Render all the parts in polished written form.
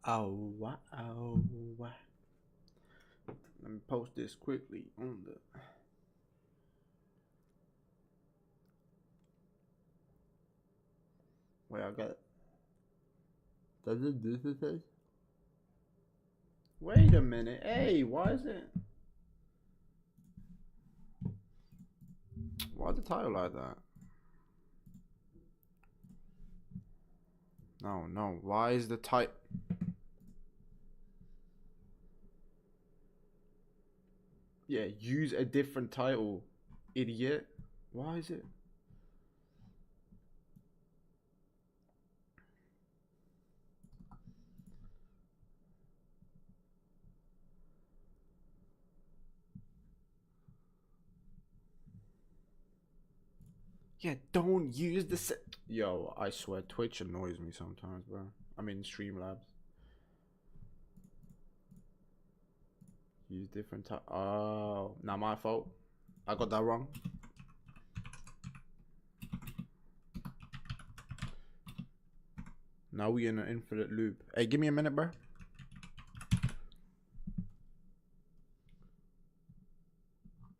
Oh, wow. Let me post this quickly on the. Wait, I got it. Does it do this? Wait a minute. Hey, why is it? Why is the title like that? No. Why is the title? Yeah, use a different title, idiot. Why is it? Yeah, don't use the set. Yo, I swear, Twitch annoys me sometimes, bro. I mean, Streamlabs. Use different type. Oh, not my fault. I got that wrong. Now we in an infinite loop. Hey, give me a minute, bro.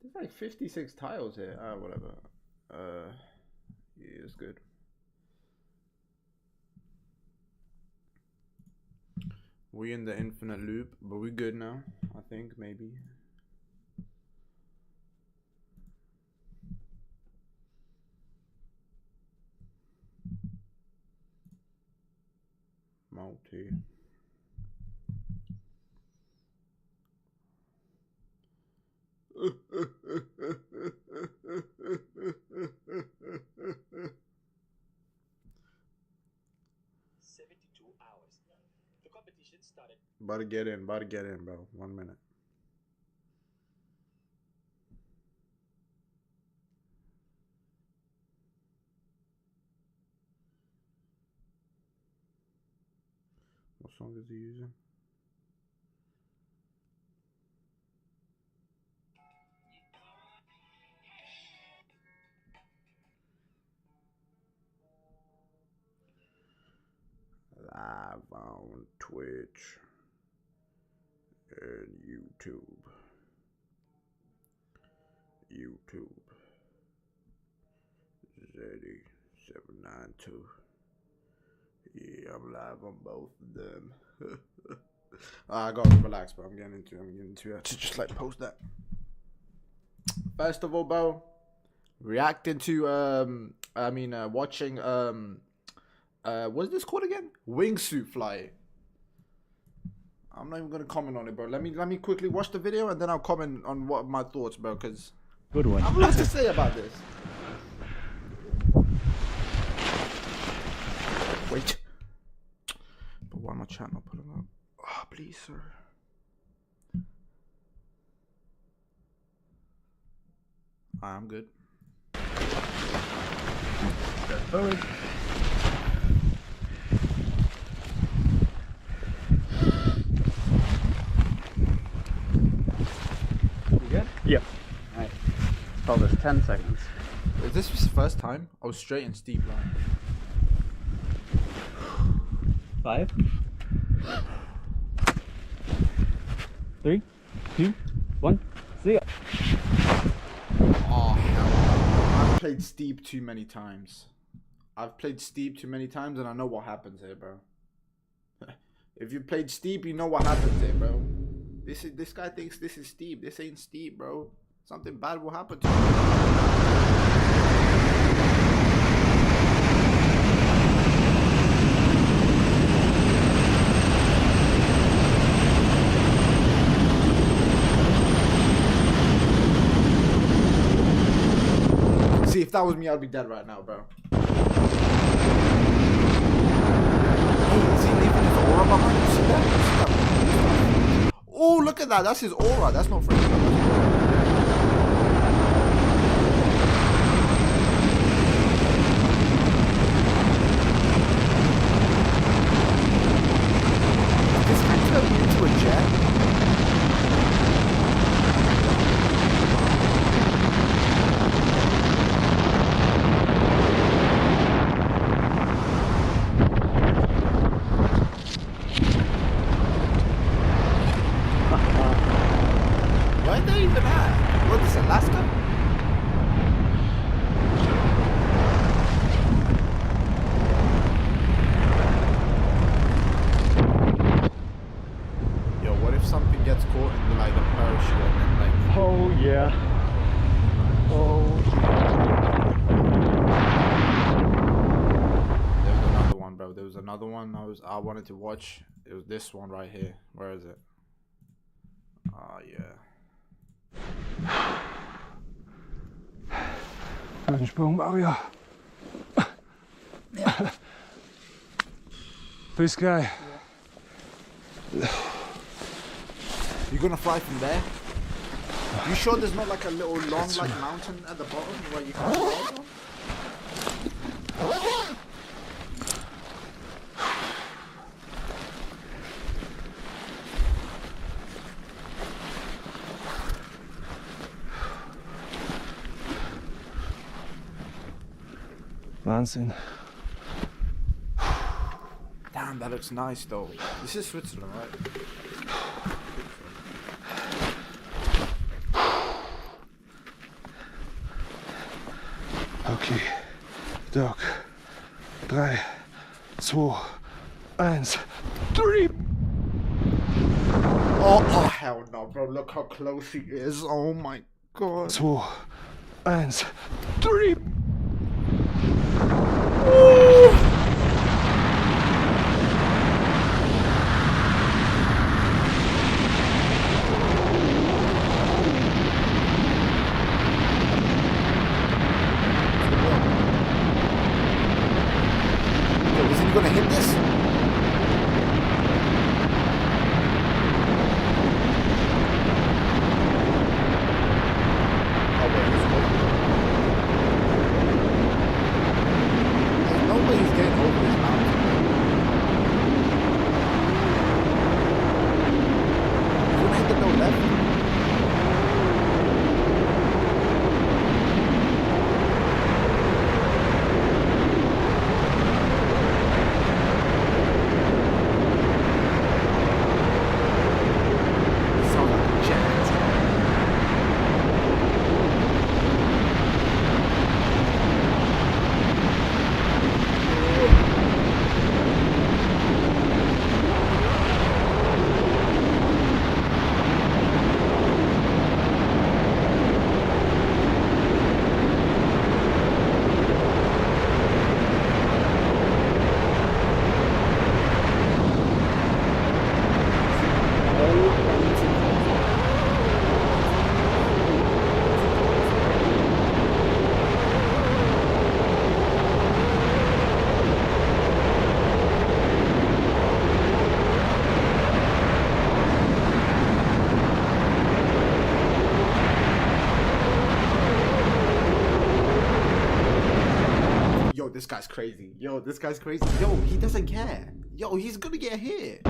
There's like 56 tiles here. Ah, whatever. Yeah, it's good. We in the infinite loop, but we good now. I think maybe. Multi. About to get in, bro. 1 minute. What song is he using? Live on Twitch and YouTube. Zeddy792. Yeah, I'm live on both of them. I gotta relax, but I'm getting into it. Just like post that. First of all, bro, reacting to watching what is this called again? Wingsuit Fly. I'm not even gonna comment on it, bro. Let me quickly watch the video and then I'll comment on what my thoughts, bro. Cause good one. I have a lot to say about this. Wait, but why my chat not pulling up? Oh, please, sir. I'm good. Forward. Yep. Alright. Hold this 10 seconds. If this was the first time, I was straight in steep line. 5, 3, 2, 1. See ya. Oh hell! I've played steep too many times. And I know what happens here, bro. If you played steep, you know what happens here, bro. This guy thinks this is steep. This ain't steep, bro. Something bad will happen to you. See, if that was me, I'd be dead right now, bro. Hey, is he leaving his aura behind? You see that? Oh, look at that. That's his aura. That's not friendly. This guy turned into a jet. I wanted to watch. It was this one right here. Where is it? Oh yeah. Höhensprung, Mario. Blue sky. You gonna fly from there? You sure there's not like a little long like mountain at the bottom where you can fly from? Wahnsinn. Damn, that looks nice though. This is Switzerland, right? Okay. Doc. 3, 2, 1, 3. Oh hell no, bro. Look how close he is. Oh my god. 2, 1, 3. Isn't he gonna hit this? Oh wait, he's going. There's no way he's getting over this mountain. He's gonna hit the no left. Sound like a jet. Yo, this guy's crazy. Yo, this guy's crazy. Yo, he doesn't care. Yo, he's gonna get hit.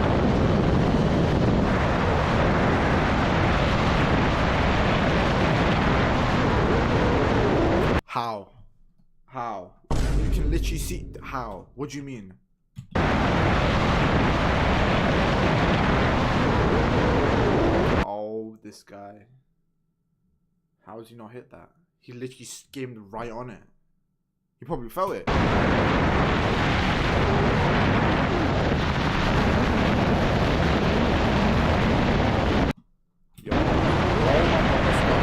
How? How? You can literally see. How? What do you mean? Oh, this guy. How has he not hit that? He literally skimmed right on it. He probably felt it. Yo. Oh my god, let's go.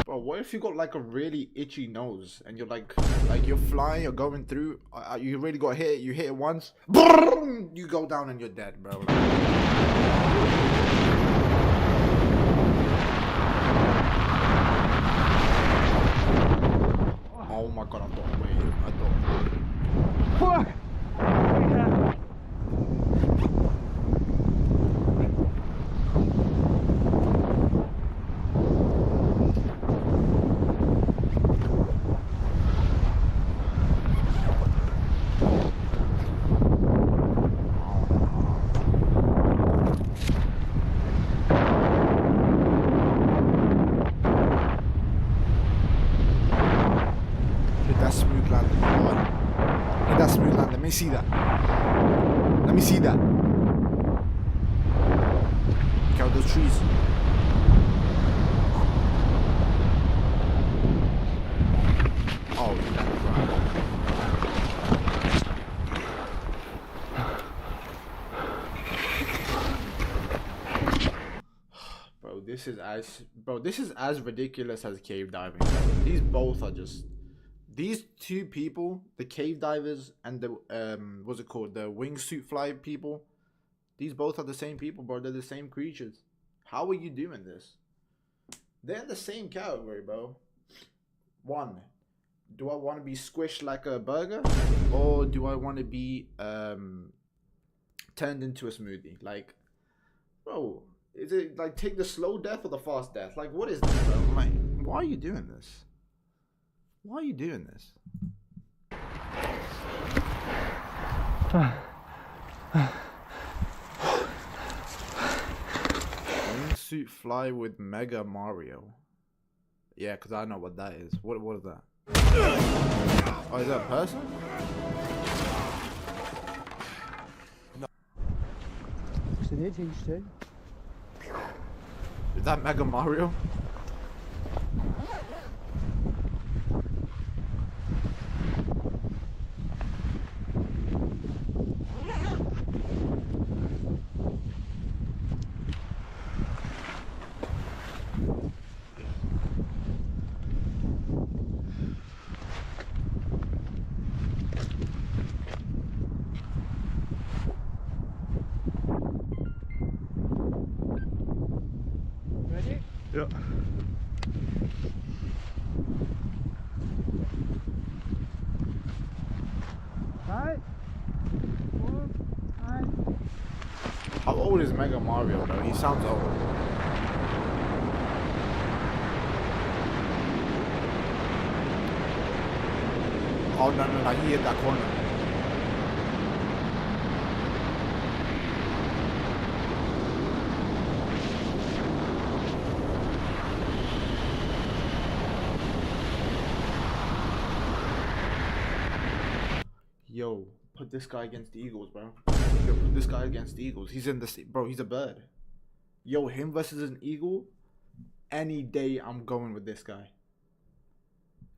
Bro, what if you got like a really itchy nose and you're like you're flying, you're going through, you really got hit, you hit it once, you go down and you're dead, bro. Oh my god, I thought, wait, I thought. Fuck! trees. Oh, that's right. This is as ridiculous as cave diving. Bro. These both are just, these two people, the cave divers and the what's it called, the wingsuit fly people. These both are the same people, bro. They're the same creatures. How are you doing this? They're in the same category, bro. One, do I want to be squished like a burger, or do I want to be turned into a smoothie? Like, bro, is it like take the slow death or the fast death? Like, what is this, bro? I'm like, why are you doing this? Why are you doing this? Wingsuit fly with Mega Mario. Yeah, because I know what that is. What is that? Oh, is that a person? Is that Mega Mario? Ja. How old is Mega Mario, though? He sounds old. Oh, no, he hit that corner. Yo, put this guy against the Eagles, bro. Yo, put this guy against the Eagles. He's in the bro. He's a bird. Yo, him versus an eagle. Any day, I'm going with this guy.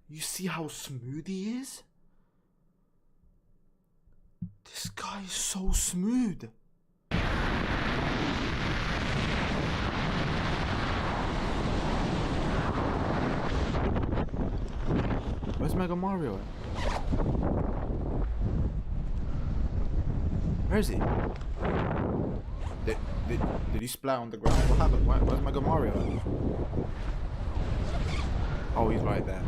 You see how smooth he is? This guy is so smooth. Where's Mega Mario at? Where is he? Did he splat on the ground? What happened? Where's Mega Mario at? Oh, he's right there.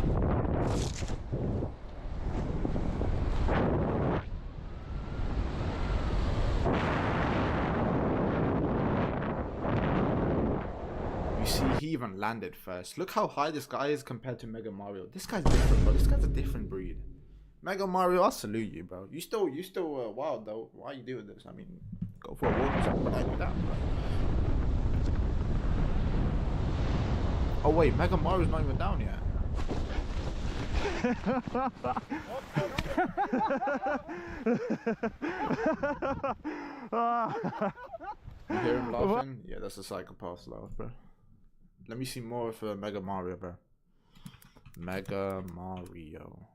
You see, he even landed first. Look how high this guy is compared to Mega Mario. This guy's different, bro. This guy's a different breed. Mega Mario, I salute you, bro. You still wild though. Why are you doing this? I mean, go for a walk or something, but I do that, bro. Oh wait, Mega Mario's not even down yet. You hear him laughing? Yeah, that's a psychopath laugh, bro. Let me see more of Mega Mario, bro. Mega Mario.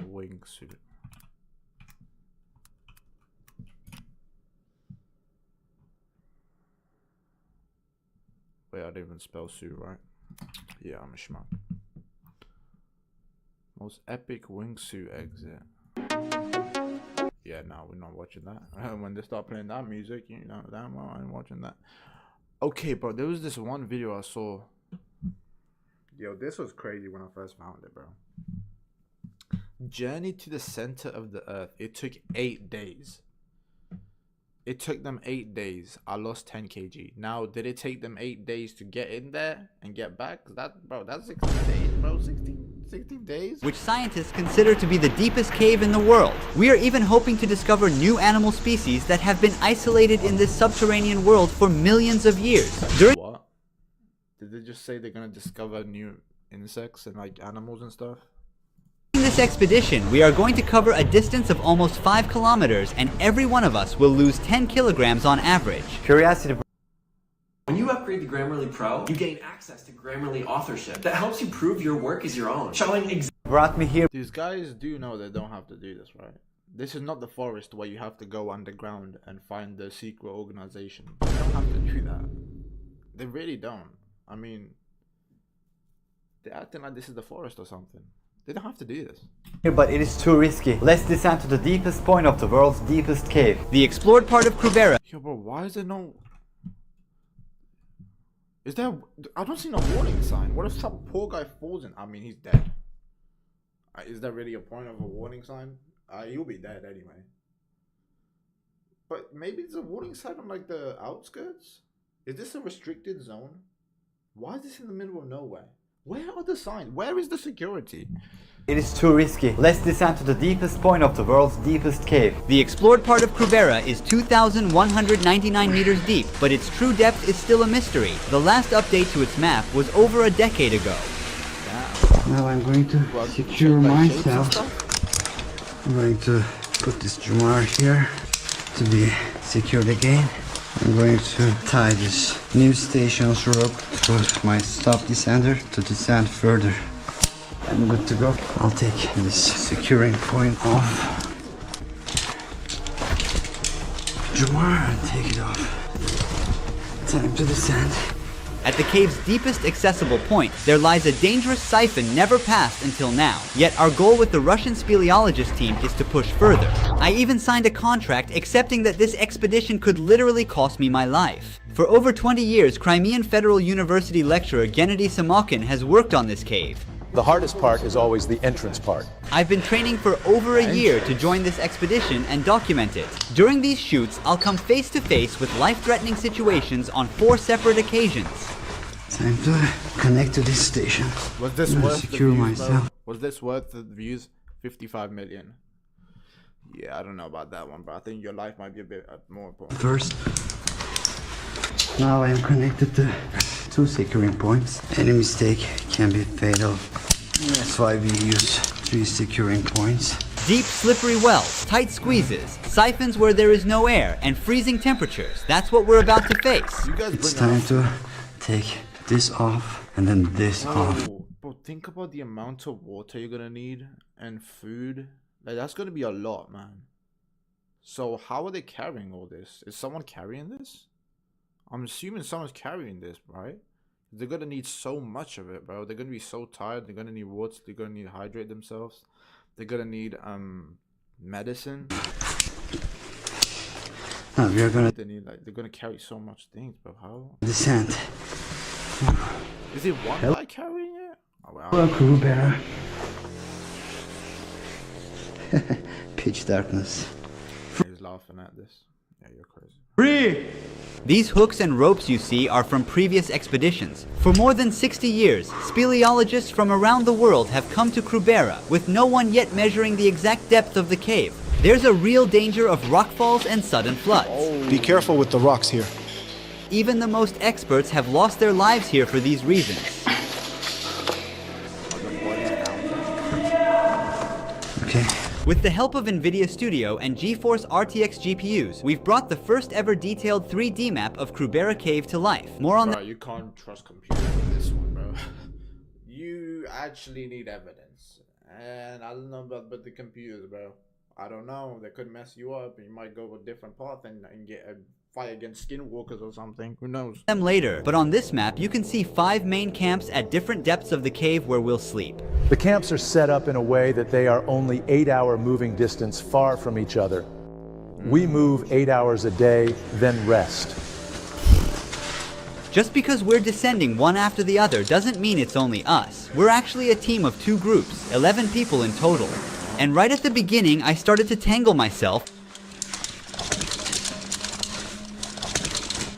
Wingsuit. Wait, I didn't even spell suit right. Yeah, I'm a schmuck. Most epic wingsuit exit. Yeah, no, we're not watching that. When they start playing that music, you know, damn well, I ain't watching that. Okay, bro, there was this one video I saw. Yo, this was crazy when I first found it, bro. Journey to the center of the earth. It took 8 days. It took them 8 days. I lost 10 kg. Now, did it take them 8 days to get in there and get back? That's 16 days, bro. 16 days? Which scientists consider to be the deepest cave in the world. We are even hoping to discover new animal species that have been isolated in this subterranean world for millions of years. What? Did they just say they're gonna discover new insects and like animals and stuff? During this expedition, we are going to cover a distance of almost 5 kilometers, and every one of us will lose 10 kilograms on average. Curiosity. When you upgrade to Grammarly Pro, you gain access to Grammarly authorship that helps you prove your work is your own, showing Brought me here. These guys do know they don't have to do this, right? This is not the forest where you have to go underground and find the secret organization. They don't have to do that. They really don't. I mean, they're acting like this is the forest or something. They don't have to do this. But it is too risky. Let's descend to the deepest point of the world's deepest cave. The explored part of Krubera. Yo, bro, why is there no... Is there... I don't see no warning sign. What if some poor guy falls in? I mean, he's dead. Is there really a point of a warning sign? He'll be dead anyway. But maybe it's a warning sign on like the outskirts? Is this a restricted zone? Why is this in the middle of nowhere? Where are the signs? Where is the security? It is too risky. Let's descend to the deepest point of the world's deepest cave. The explored part of Krubera is 2,199 meters deep, but its true depth is still a mystery. The last update to its map was over a decade ago. Now I'm going to secure myself. I'm going to put this Jumar here to be secured again. I'm going to tie this new station's rope to my stop descender to descend further. I'm good to go. I'll take this securing point off. Jumar, and take it off. Time to descend. At the cave's deepest accessible point, there lies a dangerous siphon never passed until now. Yet our goal with the Russian speleologist team is to push further. I even signed a contract accepting that this expedition could literally cost me my life. For over 20 years, Crimean Federal University lecturer Gennady Samokhin has worked on this cave. The hardest part is always the entrance part. I've been training for over a year to join this expedition and document it. During these shoots, I'll come face to face with life-threatening situations on 4 separate occasions. Time to connect to this station. Was this I'm gonna worth secure the views, myself. bro? Was this worth the views? 55 million. Yeah, I don't know about that one, but I think your life might be a bit more important. First, now I am connected to 2 securing points. Any mistake can be fatal. That's why we use 3 securing points. Deep, slippery wells, tight squeezes, siphons where there is no air, and freezing temperatures. That's what we're about to face. You guys It's bring time up- to take this off and then this off. Oh, bro, think about the amount of water you're gonna need and food. Like, that's gonna be a lot, man. So how are they carrying all this? Is someone carrying this? I'm assuming someone's carrying this, right? They're gonna need so much of it, bro. They're gonna be so tired. They're gonna need water. They're gonna need to hydrate themselves. They're gonna need medicine. Now we are gonna They're gonna carry so much things, bro. How? descend. Is it one guy carrying it? Oh, wow. Hello, crew bear. Pitch darkness. He's laughing at this. Yeah, you're crazy. These hooks and ropes you see are from previous expeditions. For more than 60 years, speleologists from around the world have come to Krubera, with no one yet measuring the exact depth of the cave. There's a real danger of rockfalls and sudden floods. Be careful with the rocks here. Even the most experts have lost their lives here for these reasons. Okay. With the help of NVIDIA Studio and GeForce RTX GPUs, we've brought the first ever detailed 3D map of Krubera Cave to life. More on Bro, you can't trust computers with this one, bro. You actually need evidence. And I don't know about the computers, bro. I don't know. They could mess you up. You might go a different path and get a fight against skinwalkers or something. Who knows? them later, but on this map you can see 5 main camps at different depths of the cave where we'll sleep. The camps are set up in a way that they are only 8-hour moving distance far from each other. We move 8 hours a day, then rest. Just because we're descending one after the other doesn't mean it's only us. We're actually a team of 2 groups, 11 people in total. And right at the beginning, I started to tangle myself.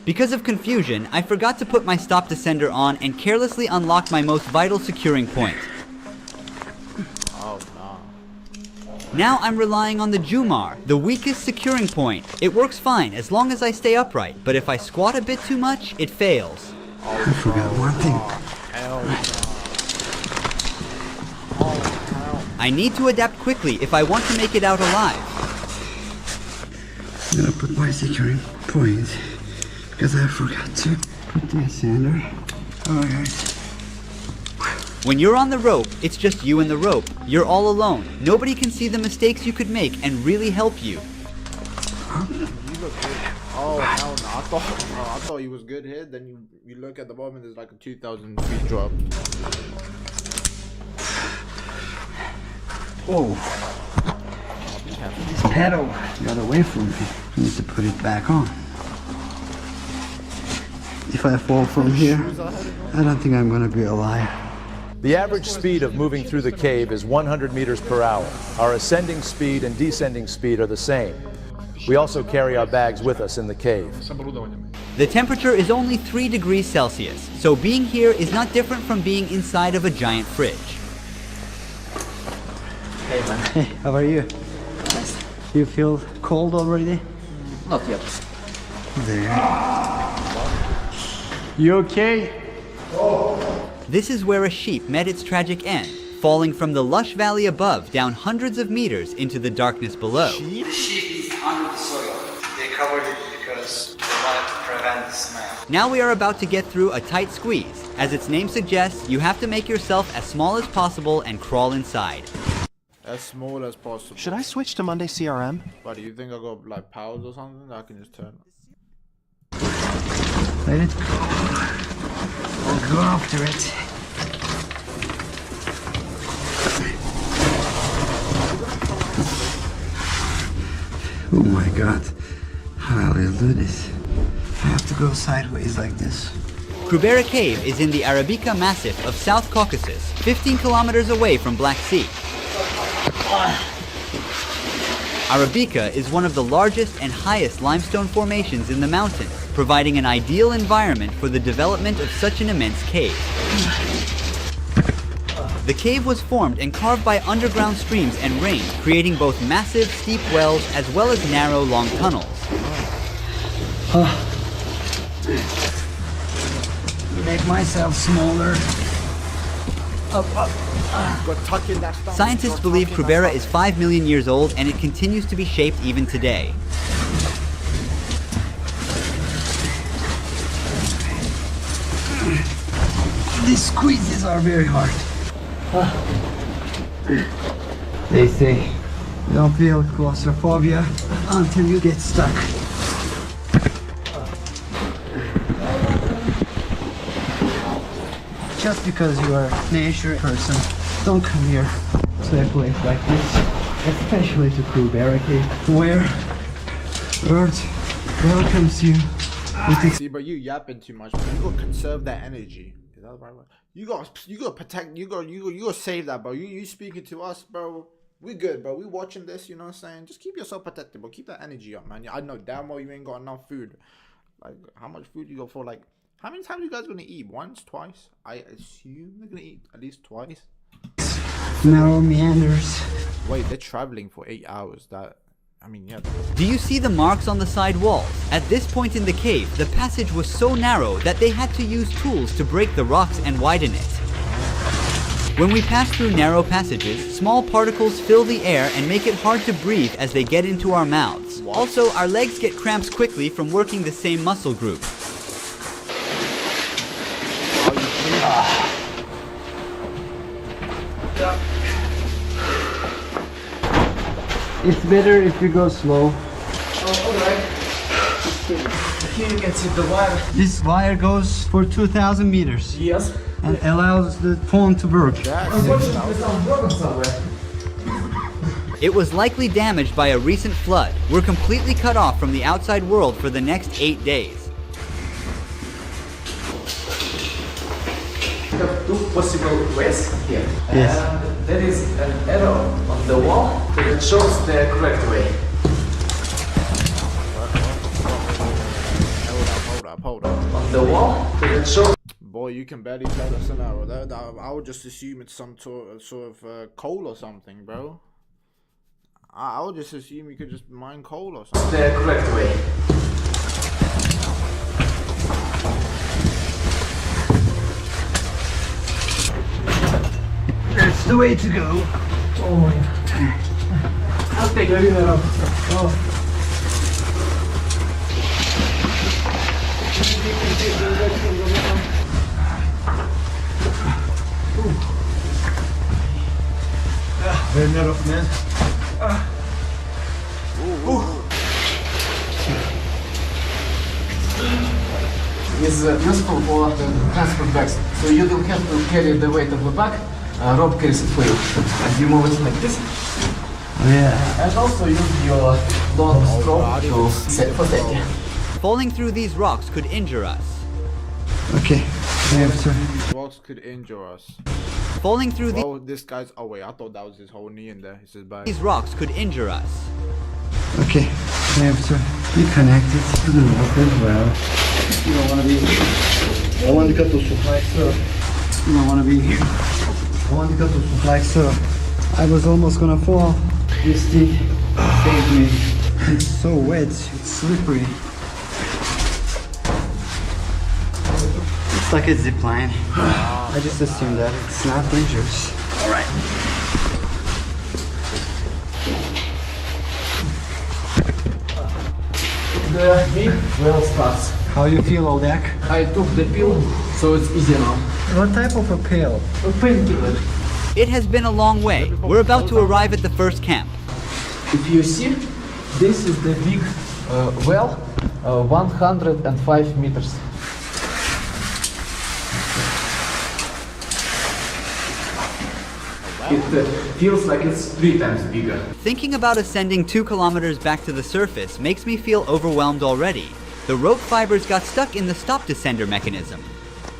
Because of confusion, I forgot to put my stop descender on and carelessly unlocked my most vital securing point. Oh, no. Now I'm relying on the Jumar, the weakest securing point. It works fine as long as I stay upright, but if I squat a bit too much, it fails. I forgot one thing. Hell no. Oh, hell I need to adapt quickly if I want to make it out alive. I'm gonna put my securing point because I forgot to put the sander. Alright. When you're on the rope, it's just you and the rope. You're all alone. Nobody can see the mistakes you could make and really help you. You look good. Oh hell no! I thought he was good here. Then you look at the bottom, there's like a 2,000 feet drop. Oh. This pedal got away from me. I need to put it back on. If I fall from here, I don't think I'm gonna be alive. The average speed of moving through the cave is 100 meters per hour. Our ascending speed and descending speed are the same. We also carry our bags with us in the cave. The temperature is only 3 degrees Celsius, so being here is not different from being inside of a giant fridge. Hey man. Hey, how are you? You feel cold already? Not yet. There. You okay? This is where a sheep met its tragic end, falling from the lush valley above down hundreds of meters into the darkness below. The sheep is under the soil. They covered it because they wanted to prevent the smell. Now we are about to get through a tight squeeze. As its name suggests, you have to make yourself as small as possible and crawl inside. As small as possible. Should I switch to Monday CRM? But do you think I got like powers or something that I can just turn? Let it go. I'll go after it. Oh my god. How will I do this? I have to go sideways like this. Krubera Cave is in the Arabica Massif of South Caucasus, 15 kilometers away from Black Sea. Arabica is one of the largest and highest limestone formations in the mountains, providing an ideal environment for the development of such an immense cave. The cave was formed and carved by underground streams and rain, creating both massive, steep wells as well as narrow, long tunnels. Make myself smaller. Scientists believe Krubera is 5 million years old and it continues to be shaped even today. These squeezes are very hard. They say don't feel claustrophobia until you get stuck. Just because you are a nature person, don't come here to a place like this, especially to Krubera Cave, where Earth welcomes you with its... See, but you yapping too much. Bro. You gotta conserve that energy. Is that the right word? You gotta protect. You gotta save that, bro. You speaking to us, bro. We good, bro. We watching this. You know what I'm saying? Just keep yourself protected, bro. Keep that energy up, man. I know damn well you ain't got enough food. Like, how much food you got for? Like, how many times you guys gonna eat? Once, twice? I assume they're gonna eat at least twice. narrow meanders. Wait, they're traveling for 8 hours. Yeah. Do you see the marks on the side walls? At this point in the cave, the passage was so narrow that they had to use tools to break the rocks and widen it. When we pass through narrow passages, small particles fill the air and make it hard to breathe as they get into our mouths. Also, our legs get cramps quickly from working the same muscle group. It's better if you go slow. Oh, alright. Here you can see the wire. This wire goes for 2,000 meters. Yes. And allows the phone to work. Unfortunately, it's broken somewhere. It was likely damaged by a recent flood. We're completely cut off from the outside world for the next 8 days. We have two possible ways here. Yes. And there is an arrow on the wall that shows the correct way. Hold up. On the wall that shows. Boy, you can barely tell us an arrow. I would just assume it's some sort of coal or something, bro. I would just assume you could just mine coal or something. The correct way. That's the way to go. I'll take it. Very nervous, man. Is useful for the transport bags. So you don't have to carry the weight of the bag. Rope carries it for you. And you move it like this. Yeah. And also use your long stroke to set for safety. Falling through these rocks could injure us. Okay. We have to. Rocks could injure us. Falling through Oh, this guy's. Oh wait, I thought that was his whole knee in there. It's his back. these rocks could injure us. Okay. We have to be connected to the rope as well. You don't want to be. I want to go to supply, sir. You don't want to be. I want to go to supply, sir. I was almost gonna fall. This stick saved me. It's so wet. It's slippery. It's like a zip line. I just assumed that it's not dangerous. All right. The big well starts. How you feel, Odak? I took the pill, so it's easy now. What type of a pill? A painkiller. It has been a long way. We're about to arrive at the first camp. If you see, this is the big well, 105 meters. It feels like it's 3 times bigger. Thinking about ascending 2 kilometers back to the surface makes me feel overwhelmed already. The rope fibers got stuck in the stop descender mechanism.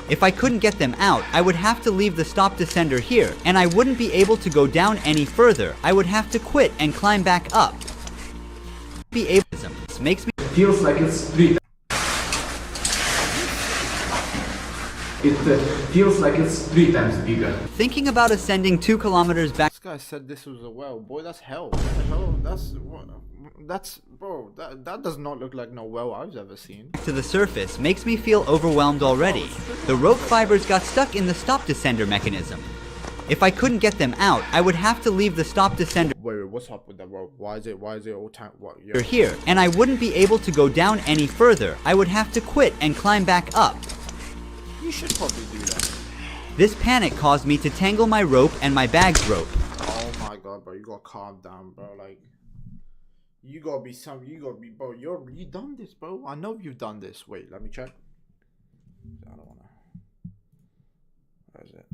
If I couldn't get them out, I would have to leave the stop descender here, and I wouldn't be able to go down any further. I would have to quit and climb back up. This makes me Feels like it's 3 times. It feels like it's 3 times bigger. thinking about ascending 2 kilometers back This guy said this was a well. Boy, that's hell. What the hell? That's bro. That does not look like no well I've ever seen. to the surface makes me feel overwhelmed already. The rope fibers got stuck in the stop descender mechanism. If I couldn't get them out, I would have to leave the stop descender Wait, what's up with that rope? Why is it all time? What? Yeah. here, and I wouldn't be able to go down any further. I would have to quit and climb back up. You should probably do that. This panic caused me to tangle my rope and my bag's rope. Oh my god, bro, you gotta calm down, bro. Like, you gotta be bro. You done this, bro. I know you've done this. Wait, let me check. I don't wanna. Where is it?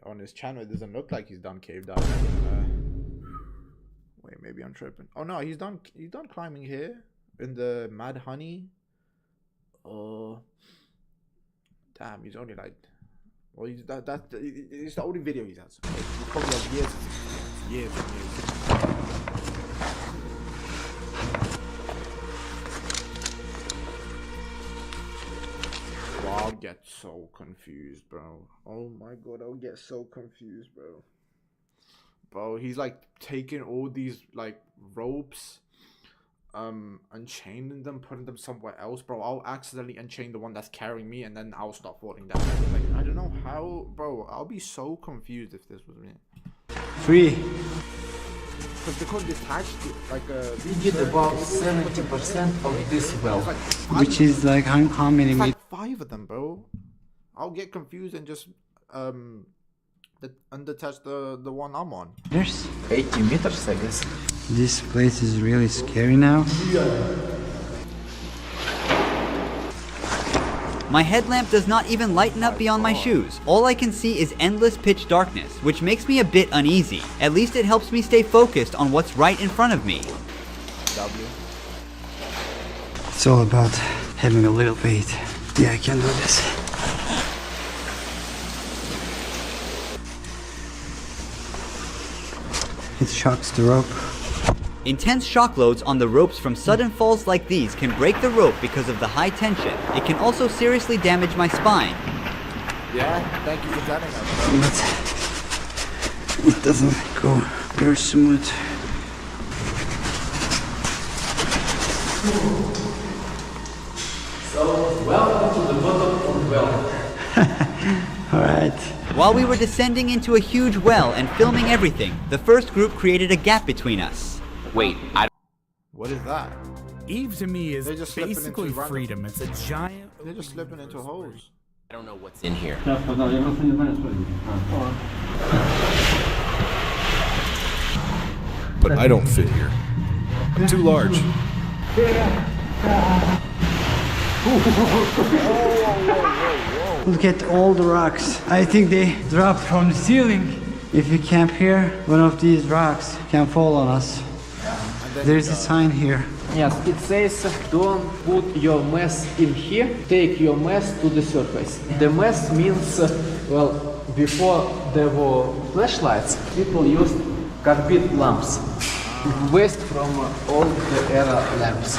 On his channel, it doesn't look like he's done cave diving. Wait, maybe I'm tripping. Oh no, he's done climbing here in the Mad Honey. Damn, he's only like, well, it's the only video he's had. So he's probably had years and years. Wow, I'll get so confused, bro. Oh my god, I'll get so confused, bro. Bro, he's like taking all these like ropes, unchaining them, putting them somewhere else, bro. I'll accidentally unchain the one that's carrying me, and then I'll start falling down. Like, I don't know how, bro. I'll be so confused if this was me. 3. Because they could detach it, like We did about 70% of this well. like Which is like how many it's meters? like 5 of them, bro. I'll get confused and just undetach the one I'm on. 80 meters, I guess. This place is really scary now. My headlamp does not even lighten up beyond my shoes. All I can see is endless pitch darkness, which makes me a bit uneasy. At least it helps me stay focused on what's right in front of me. W. It's all about having a little faith. Yeah, I can do this. It shocks the rope. Intense shock loads on the ropes from sudden falls like these can break the rope because of the high tension. It can also seriously damage my spine. Yeah, thank you for telling us. But it doesn't go very smooth. So, welcome to the bottom of the Alright. While we were descending into a huge well and filming everything, the first group created a gap between us. Wait, What is that? Eve to me is They're just slipping basically into random- freedom. It's a giant. They're just slipping into holes. I don't know what's in here. But I don't fit here. I'm too large. Look at all the rocks. I think they dropped from the ceiling. If you camp here, one of these rocks can fall on us. There's a sign here. Yes, it says don't put your mess in here, take your mess to the surface. The mess means, well, before there were flashlights, people used carbide lamps. Waste from all the era lamps.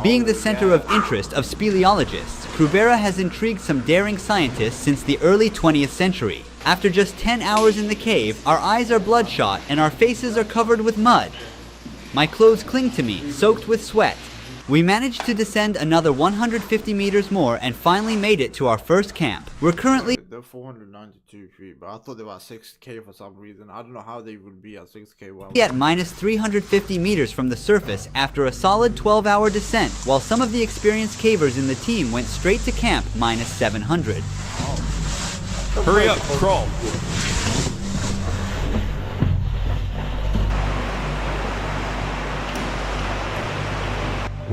Being the center of interest of speleologists, Krubera has intrigued some daring scientists since the early 20th century. After just 10 hours in the cave, our eyes are bloodshot and our faces are covered with mud. My clothes cling to me, soaked with sweat. We managed to descend another 150 meters more and finally made it to our first camp. We're currently They're 492 feet, but I thought they were at 6k for some reason. I don't know how they would be at 6k. Well, at minus 350 meters from the surface after a solid 12-hour descent, while some of the experienced cavers in the team went straight to camp minus 700. Hurry up, crawl.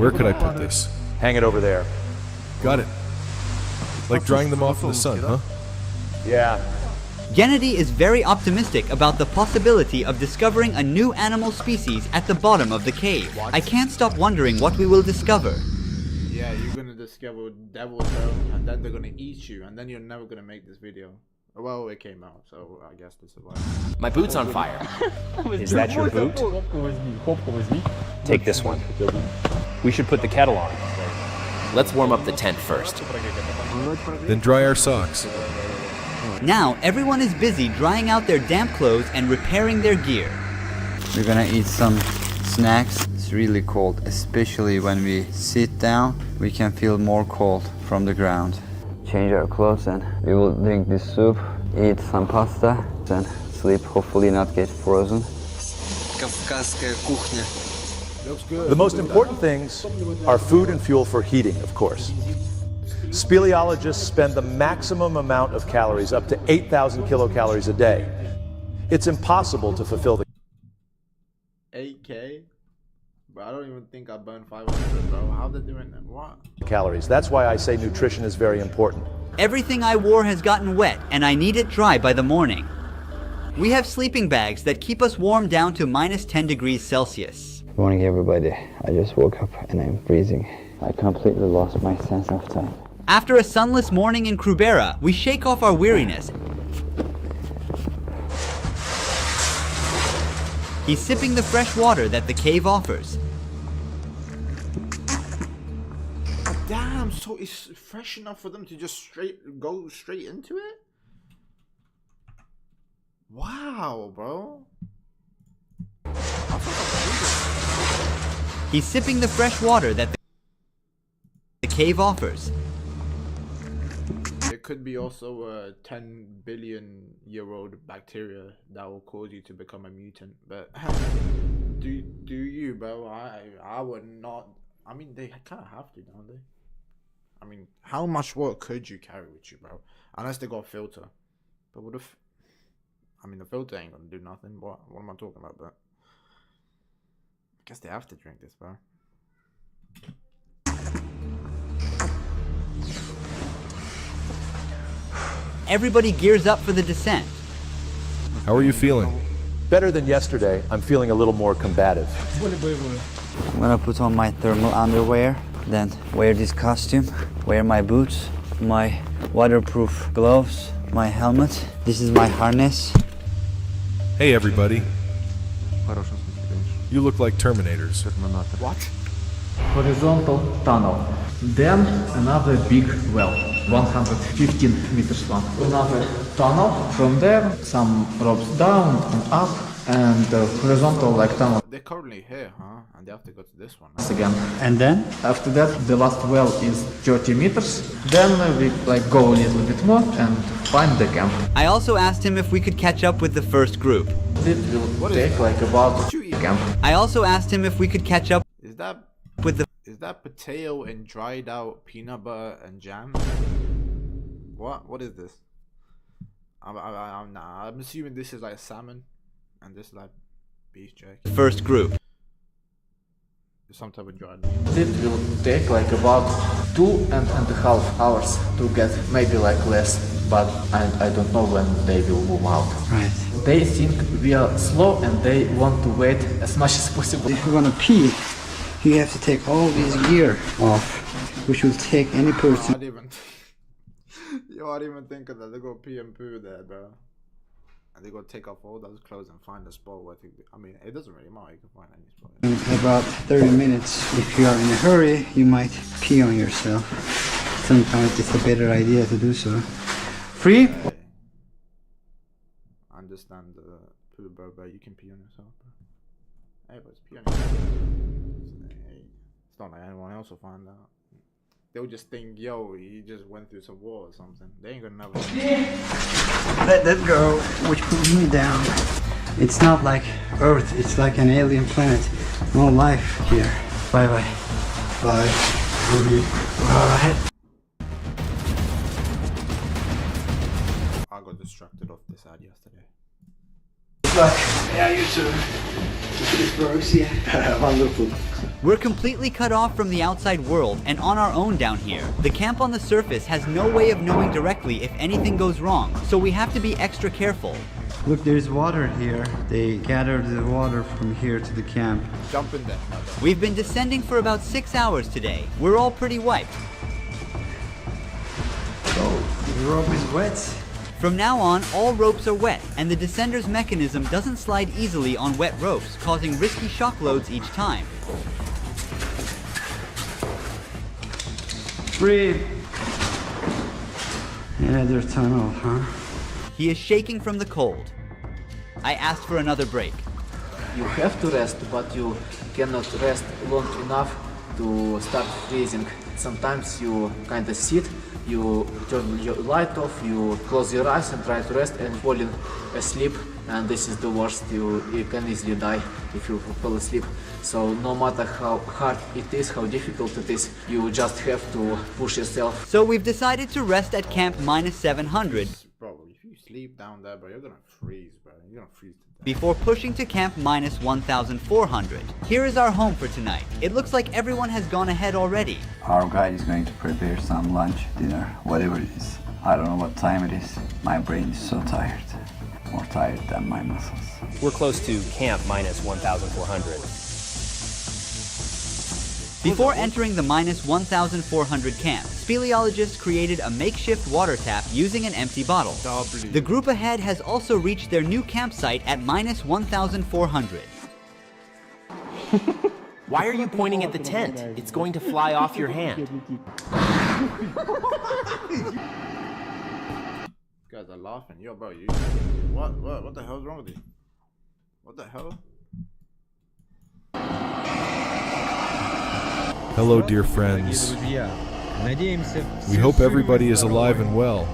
Where could I put this? Hang it over there. Got it. Like drying them off in the sun, huh? Yeah. Gennady is very optimistic about the possibility of discovering a new animal species at the bottom of the cave. I can't stop wondering what we will discover. yeah, you're gonna discover devil's bone, and then they're gonna eat you, and then you're never gonna make this video. Well, it came out, so I guess this is why. My boot's on fire. Is that your boot? Take this one. We should put the kettle on. Let's warm up the tent first. Then dry our socks. Now, everyone is busy drying out their damp clothes and repairing their gear. We're gonna eat some snacks. It's really cold, especially when we sit down. We can feel more cold from the ground. Change our clothes and we will drink this soup, eat some pasta, and sleep, hopefully not get frozen. Кавказская кухня. Looks good. The most important things are food and fuel for heating, of course. Speleologists spend the maximum amount of calories, up to 8,000 kilocalories a day. It's impossible to fulfill the 8k? But I don't even think I burned 500, bro. How they doing that? What? calories. That's why I say nutrition is very important. Everything I wore has gotten wet, and I need it dry by the morning. We have sleeping bags that keep us warm down to minus 10 degrees Celsius. Good morning, everybody. I just woke up and I'm freezing. I completely lost my sense of time. After a sunless morning in Krubera, we shake off our weariness. He's sipping the fresh water that the cave offers. Damn, so it's fresh enough for them to just go straight into it? Wow, bro. He's sipping the fresh water that the cave offers. There could be also a 10 billion year old bacteria that will cause you to become a mutant, but do you, bro? I would not. I mean, they kind of have to, don't they? I mean, how much work could you carry with you, bro? Unless they got a filter. But what if? I mean, the filter ain't gonna do nothing. What am I talking about? But I guess they have to drink this, bro. Everybody gears up for the descent. How are you feeling? Better than yesterday, I'm feeling a little more combative. I'm gonna put on my thermal underwear, then wear this costume, wear my boots, my waterproof gloves, my helmet. This is my harness. Hey everybody. You look like Terminators. What? Horizontal tunnel. Then another big well, 115 meters long. Another tunnel. From there, some ropes down and up and horizontal like tunnel They're currently here, huh? And they have to go to this one. again. And then? After that, the last well is 30 meters. Then we like go a little bit more and find the camp. I also asked him if we could catch up with the first group. It will take like about camp. I also asked him if we could catch up Is that with the Is that potato and dried out peanut butter and jam? What is this? I'm assuming this is like salmon, and this is like beef jerky. first group. Some type of dried. It will take like about 2.5 hours to get, maybe like less, but I don't know when they will move out. Right. They think we are slow and they want to wait as much as possible. If you want to pee, you have to take all this gear off, which will take any person. I didn't even think of that. They go pee and poo there, bro. And they go take off all those clothes and find a spot where I mean, it doesn't really matter. You can find any spot. In about 30 minutes, if you are in a hurry, you might pee on yourself. Sometimes it's a better idea to do so. Free? I understand the poo, bro, but you can pee on yourself, bro. Hey, but it's pee on yourself. It's not like anyone else will find out. They'll just think, yo, he just went through some war or something. They ain't gonna know. Let that go, which pulls me down. It's not like Earth, it's like an alien planet. No life here. Bye bye. Bye. Alright. I got distracted off this ad yesterday. Look, yeah, you too. This works, yeah. Wonderful. We're completely cut off from the outside world and on our own down here. The camp on the surface has no way of knowing directly if anything goes wrong, so we have to be extra careful. Look, there's water here. They gathered the water from here to the camp. Jump in there. We've been descending for about 6 hours today. We're all pretty wiped. Oh, the rope is wet. From now on, all ropes are wet, and the descender's mechanism doesn't slide easily on wet ropes, causing risky shock loads each time. Breathe. Another tunnel, huh? He is shaking from the cold. I asked for another break. You have to rest, but you cannot rest long enough to start freezing. Sometimes you kind of sit, you turn your light off, you close your eyes and try to rest and falling asleep, and this is the worst. You can easily die if you fall asleep. So no matter how hard it is, how difficult it is, you just have to push yourself. So we've decided to rest at camp -700. Bro, if you sleep down there, bro, you're gonna freeze, bro. You're gonna freeze to death. Before pushing to camp -1400. Here is our home for tonight. It looks like everyone has gone ahead already. Our guide is going to prepare some lunch, dinner, whatever it is. I don't know what time it is. My brain is so tired. More tired than my muscles. We're close to camp -1400. Before entering the -1400 camp, speleologists created a makeshift water tap using an empty bottle. The group ahead has also reached their new campsite at -1400. Why are you pointing at the tent? It's going to fly off your hand. You guys are laughing. Yo, bro, you... What the hell's wrong with you? What the hell? Hello, dear friends. We hope everybody is alive and well.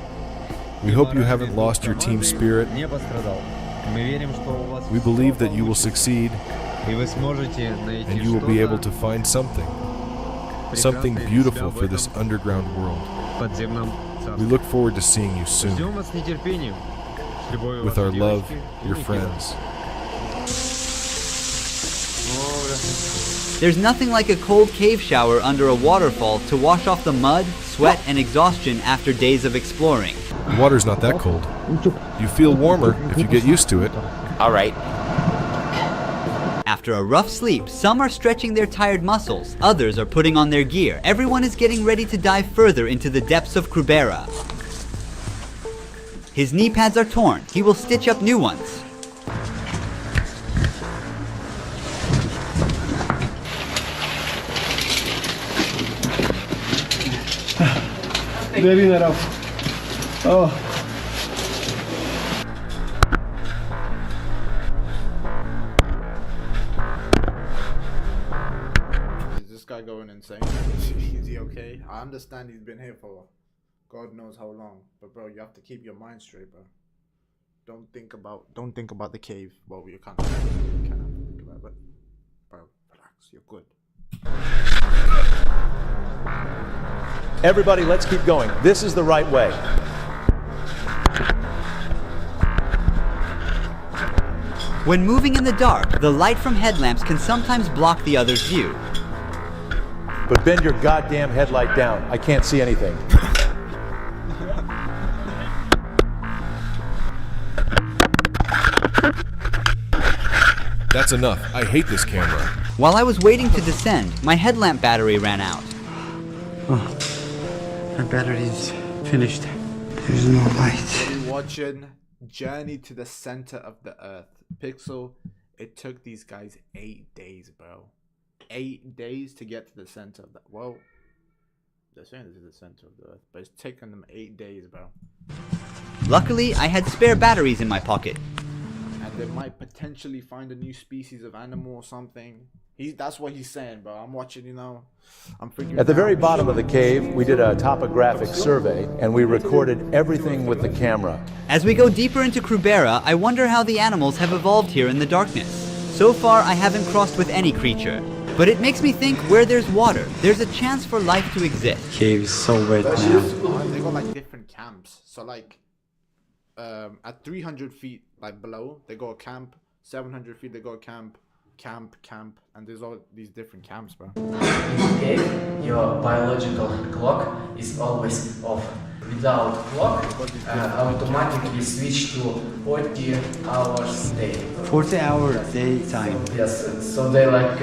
We hope you haven't lost your team spirit. We believe that you will succeed, and you will be able to find something beautiful for this underground world. We look forward to seeing you soon. With our love, your friends. There's nothing like a cold cave shower under a waterfall to wash off the mud, sweat, and exhaustion after days of exploring. The water's not that cold. You feel warmer if you get used to it. All right. After a rough sleep, some are stretching their tired muscles, others are putting on their gear. Everyone is getting ready to dive further into the depths of Krubera. His knee pads are torn. He will stitch up new ones. Very rough. Oh. guy going insane? Is he okay? I understand he's been here for God knows how long, but bro, you have to keep your mind straight, bro. Don't think about the cave. Well, you can't think about it, but bro, relax. You're good. Everybody, let's keep going. This is the right way. When moving in the dark, the light from headlamps can sometimes block the other's view. But bend your goddamn headlight down. I can't see anything. That's enough. I hate this camera. While I was waiting to descend, my headlamp battery ran out. Oh, my battery's finished. There's no light. We're watching Journey to the Center of the Earth. Pixel, it took these guys 8 days, bro. 8 days to get to the center of the... Well, they're saying this is the center of the Earth, but it's taken them 8 days, bro. Luckily, I had spare batteries in my pocket. And they might potentially find a new species of animal or something. That's what he's saying, bro. I'm watching, you know. I'm figuring At the very out. bottom of the cave, we did a topographic survey, and we recorded everything with the camera. As we go deeper into Krubera, I wonder how the animals have evolved here in the darkness. So far, I haven't crossed with any creature. But it makes me think where there's water, there's a chance for life to exist. Cave is so wet now. They got like different camps. So like at 300 feet like below, they go a camp. 700 feet, they go a camp. Camp, and there's all these different camps, bro. Okay, your biological clock is always off. Without clock, automatically switch to 40 hours a day. 40 hours daytime. Yes, so they like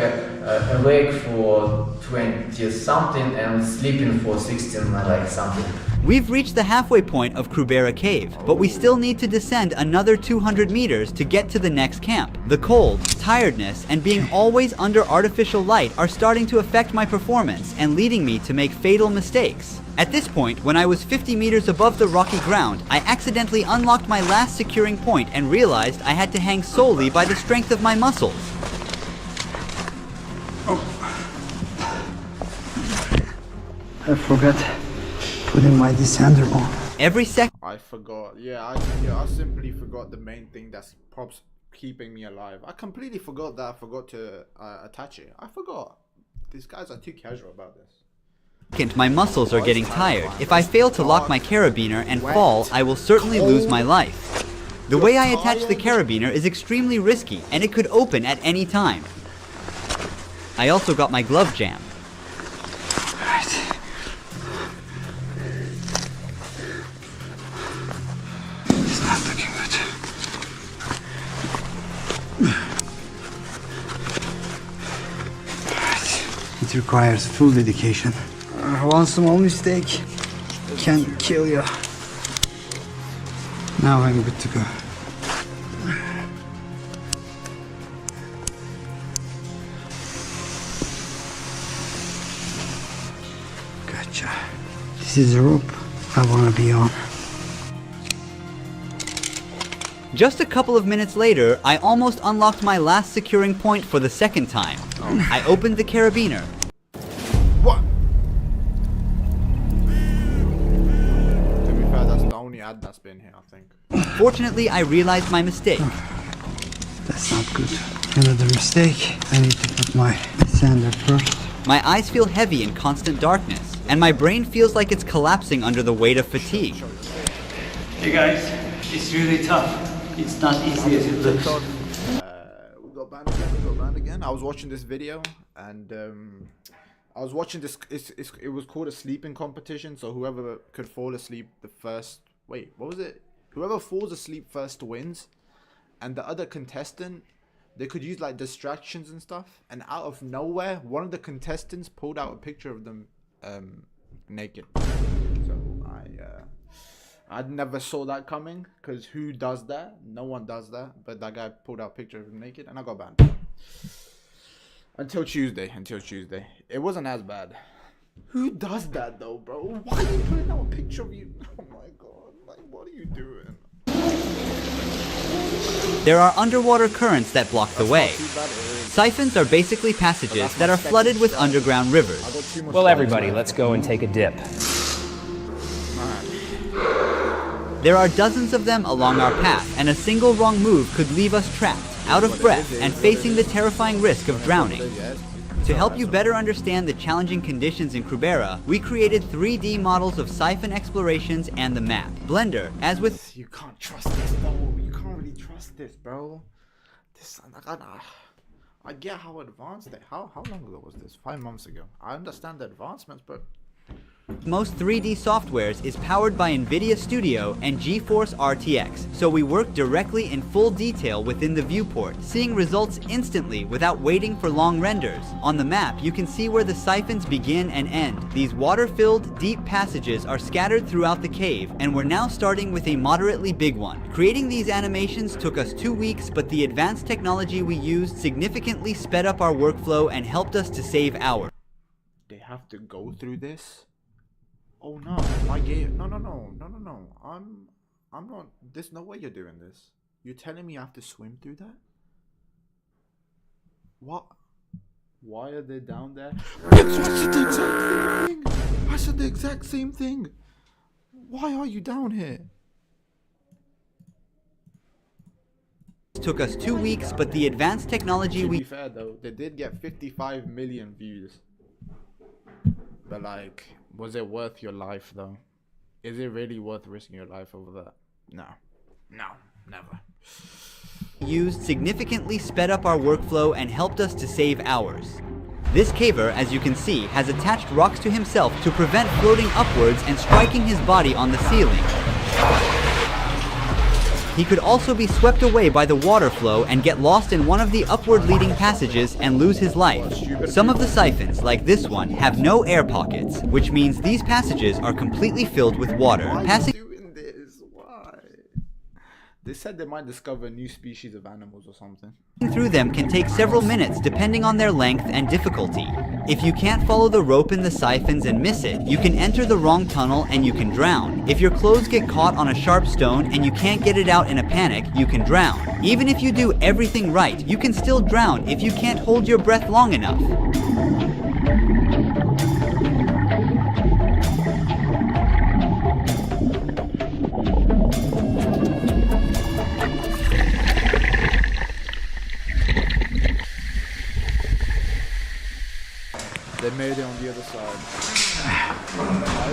awake for 20 something and sleeping for 16 like something. We've reached the halfway point of Krubera Cave, but we still need to descend another 200 meters to get to the next camp. The cold, tiredness, and being always under artificial light are starting to affect my performance and leading me to make fatal mistakes. At this point, when I was 50 meters above the rocky ground, I accidentally unlocked my last securing point and realized I had to hang solely by the strength of my muscles. I forgot putting my descender on. Every second I forgot. I simply forgot the main thing that's props keeping me alive. I completely forgot that I forgot to attach it. I forgot. These guys are too casual about this. my muscles are getting tired. If I fail to lock my carabiner and fall, I will certainly lose my life. The way I attach the carabiner is extremely risky, and it could open at any time. I also got my glove jammed. It's not looking good. It requires full dedication. One small mistake can kill you. Now I'm good to go. Gotcha. This is the rope I want to be on. Just a couple of minutes later, I almost unlocked my last securing point for the second time. I opened the carabiner. What? To be fair, that's the only ad that's been here, I think. Fortunately, I realized my mistake. That's not good. Another mistake. I need to put my sander first. My eyes feel heavy in constant darkness, and my brain feels like it's collapsing under the weight of fatigue. Hey guys, it's really tough. It's not easy as it looks. We got banned again. I was watching this video, and I was watching this. It was called a sleeping competition. So whoever could fall asleep the first. Wait, what was it? Whoever falls asleep first wins, and the other contestant, they could use like distractions and stuff. And out of nowhere, one of the contestants pulled out a picture of them naked. So I never saw that coming, because who does that? No one does that. But that guy pulled out a picture of him naked, and I got banned. Until Tuesday. It wasn't as bad. Who does that though, bro? Why are you putting out a picture of you? Oh my god. Like, what are you doing? There are underwater currents that block the way. Siphons are basically passages that are flooded with underground rivers. Well, everybody, let's go and take a dip. There are dozens of them along our path, and a single wrong move could leave us trapped, out of breath, and facing the terrifying risk of drowning. To help you better understand the challenging conditions in Krubera, we created 3D models of siphon explorations and the map. Blender, as with... You can't trust this, though. You can't really trust this, bro. This, I get how advanced they... How long ago was this? 5 months ago. I understand the advancements, but... Most 3D softwares is powered by NVIDIA Studio and GeForce RTX, so we work directly in full detail within the viewport, seeing results instantly without waiting for long renders. On the map, you can see where the siphons begin and end. These water-filled, deep passages are scattered throughout the cave, and we're now starting with a moderately big one. Creating these animations took us 2 weeks, but the advanced technology we used significantly sped up our workflow and helped us to save hours. They have to go through this? Oh no, my game. No. I'm not. There's no way you're doing this. You're telling me I have to swim through that? What? Why are they down there? I said the exact same thing. I said the exact same thing. Why are you down here? It took us 2 weeks, but the advanced technology To be fair though, they did get 55 million views. But like, was it worth your life though? Is it really worth risking your life over that? No, never. Used significantly sped up our workflow and helped us to save hours. This caver, as you can see, has attached rocks to himself to prevent floating upwards and striking his body on the ceiling. He could also be swept away by the water flow and get lost in one of the upward leading passages and lose his life. Some of the siphons, like this one, have no air pockets, which means these passages are completely filled with water. Passing They said they might discover a new species of animals or something. through them can take several minutes depending on their length and difficulty. If you can't follow the rope in the siphons and miss it, you can enter the wrong tunnel and you can drown. If your clothes get caught on a sharp stone and you can't get it out in a panic, you can drown. Even if you do everything right, you can still drown if you can't hold your breath long enough. They made it on the other side.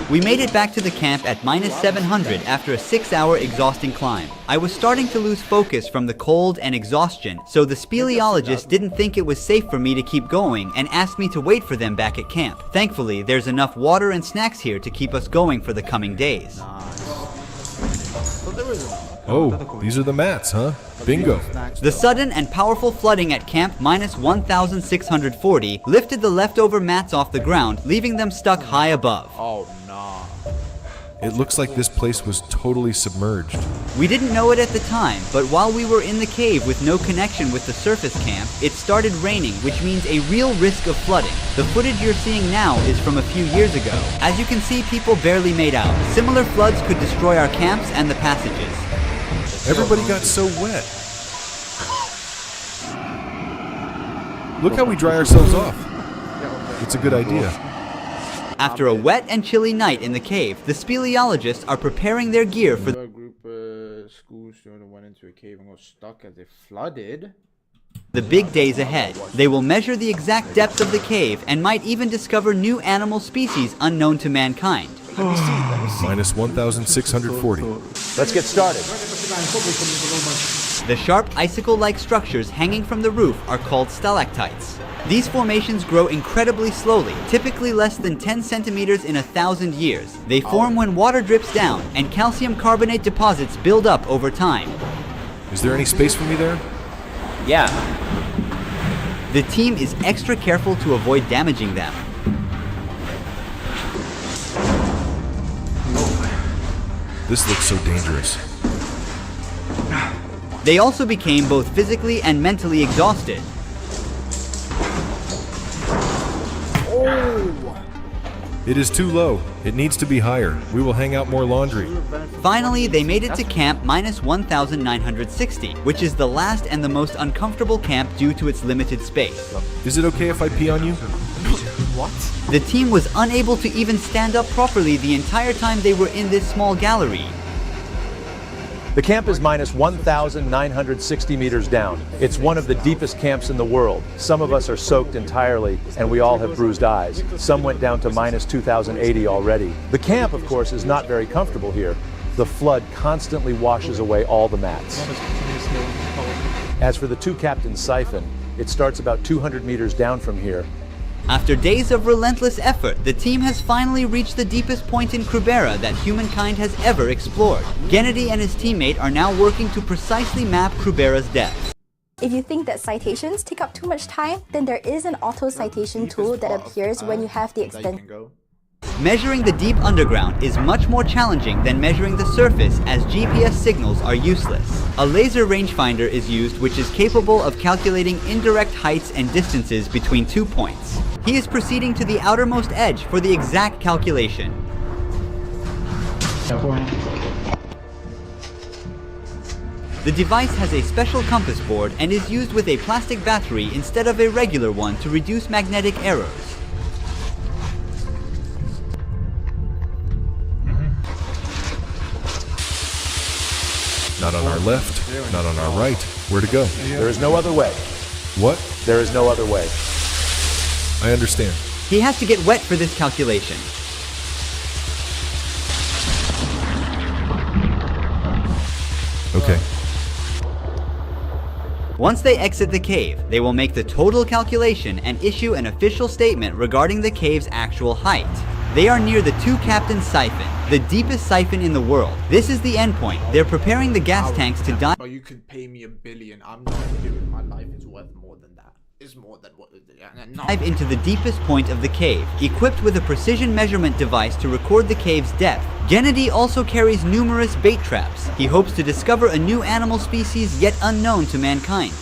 We made it back to the camp at -700 after a 6-hour exhausting climb. I was starting to lose focus from the cold and exhaustion, so the speleologist didn't think it was safe for me to keep going and asked me to wait for them back at camp. Thankfully, there's enough water and snacks here to keep us going for the coming days. Oh, these are the mats, huh? Bingo. The sudden and powerful flooding at camp -1640 lifted the leftover mats off the ground, leaving them stuck high above. Oh, nah. It looks like this place was totally submerged. We didn't know it at the time, but while we were in the cave with no connection with the surface camp, it started raining, which means a real risk of flooding. The footage you're seeing now is from a few years ago. As you can see, people barely made out. Similar floods could destroy our camps and the passages. Everybody got so wet. Look how we dry ourselves off. It's a good idea. After a wet and chilly night in the cave, the speleologists are preparing their gear for A group of school students went into a cave and got stuck as it flooded. the big days ahead. They will measure the exact depth of the cave and might even discover new animal species unknown to mankind. -1640. Let's get started. The sharp icicle-like structures hanging from the roof are called stalactites. These formations grow incredibly slowly, typically less than 10 centimeters in 1,000 years. They form when water drips down, and calcium carbonate deposits build up over time. Is there any space for me there? Yeah. The team is extra careful to avoid damaging them. This looks so dangerous. They also became both physically and mentally exhausted. It is too low. It needs to be higher. We will hang out more laundry. Finally, they made it to camp minus 1,960, which is the last and the most uncomfortable camp due to its limited space. Is it okay if I pee on you? What? The team was unable to even stand up properly the entire time they were in this small gallery. The camp is minus 1,960 meters down. It's one of the deepest camps in the world. Some of us are soaked entirely, and we all have bruised eyes. Some went down to minus 2,080 already. The camp, of course, is not very comfortable here. The flood constantly washes away all the mats. As for the two captains' siphon, it starts about 200 meters down from here. After days of relentless effort, the team has finally reached the deepest point in Krubera that humankind has ever explored. Gennady and his teammate are now working to precisely map Krubera's depth. If you think that citations take up too much time, then there is an auto-citation tool that appears when you have the extension. Measuring the deep underground is much more challenging than measuring the surface, as GPS signals are useless. A laser rangefinder is used, which is capable of calculating indirect heights and distances between 2 points. He is proceeding to the outermost edge for the exact calculation. The device has a special compass board and is used with a plastic battery instead of a regular one to reduce magnetic errors. Not on our left, not on our right. Where to go? There is no other way. What? There is no other way. I understand. He has to get wet for this calculation. Okay. Once they exit the cave, they will make the total calculation and issue an official statement regarding the cave's actual height. They are near the two captains' siphon, the deepest siphon in the world. This is the endpoint. They're preparing the gas tanks to dive. But you could pay me $1 billion. I'm not doing it. My life is worth more than that. It's more than what. Dive into the deepest point of the cave, equipped with a precision measurement device to record the cave's depth. Gennady also carries numerous bait traps. He hopes to discover a new animal species yet unknown to mankind.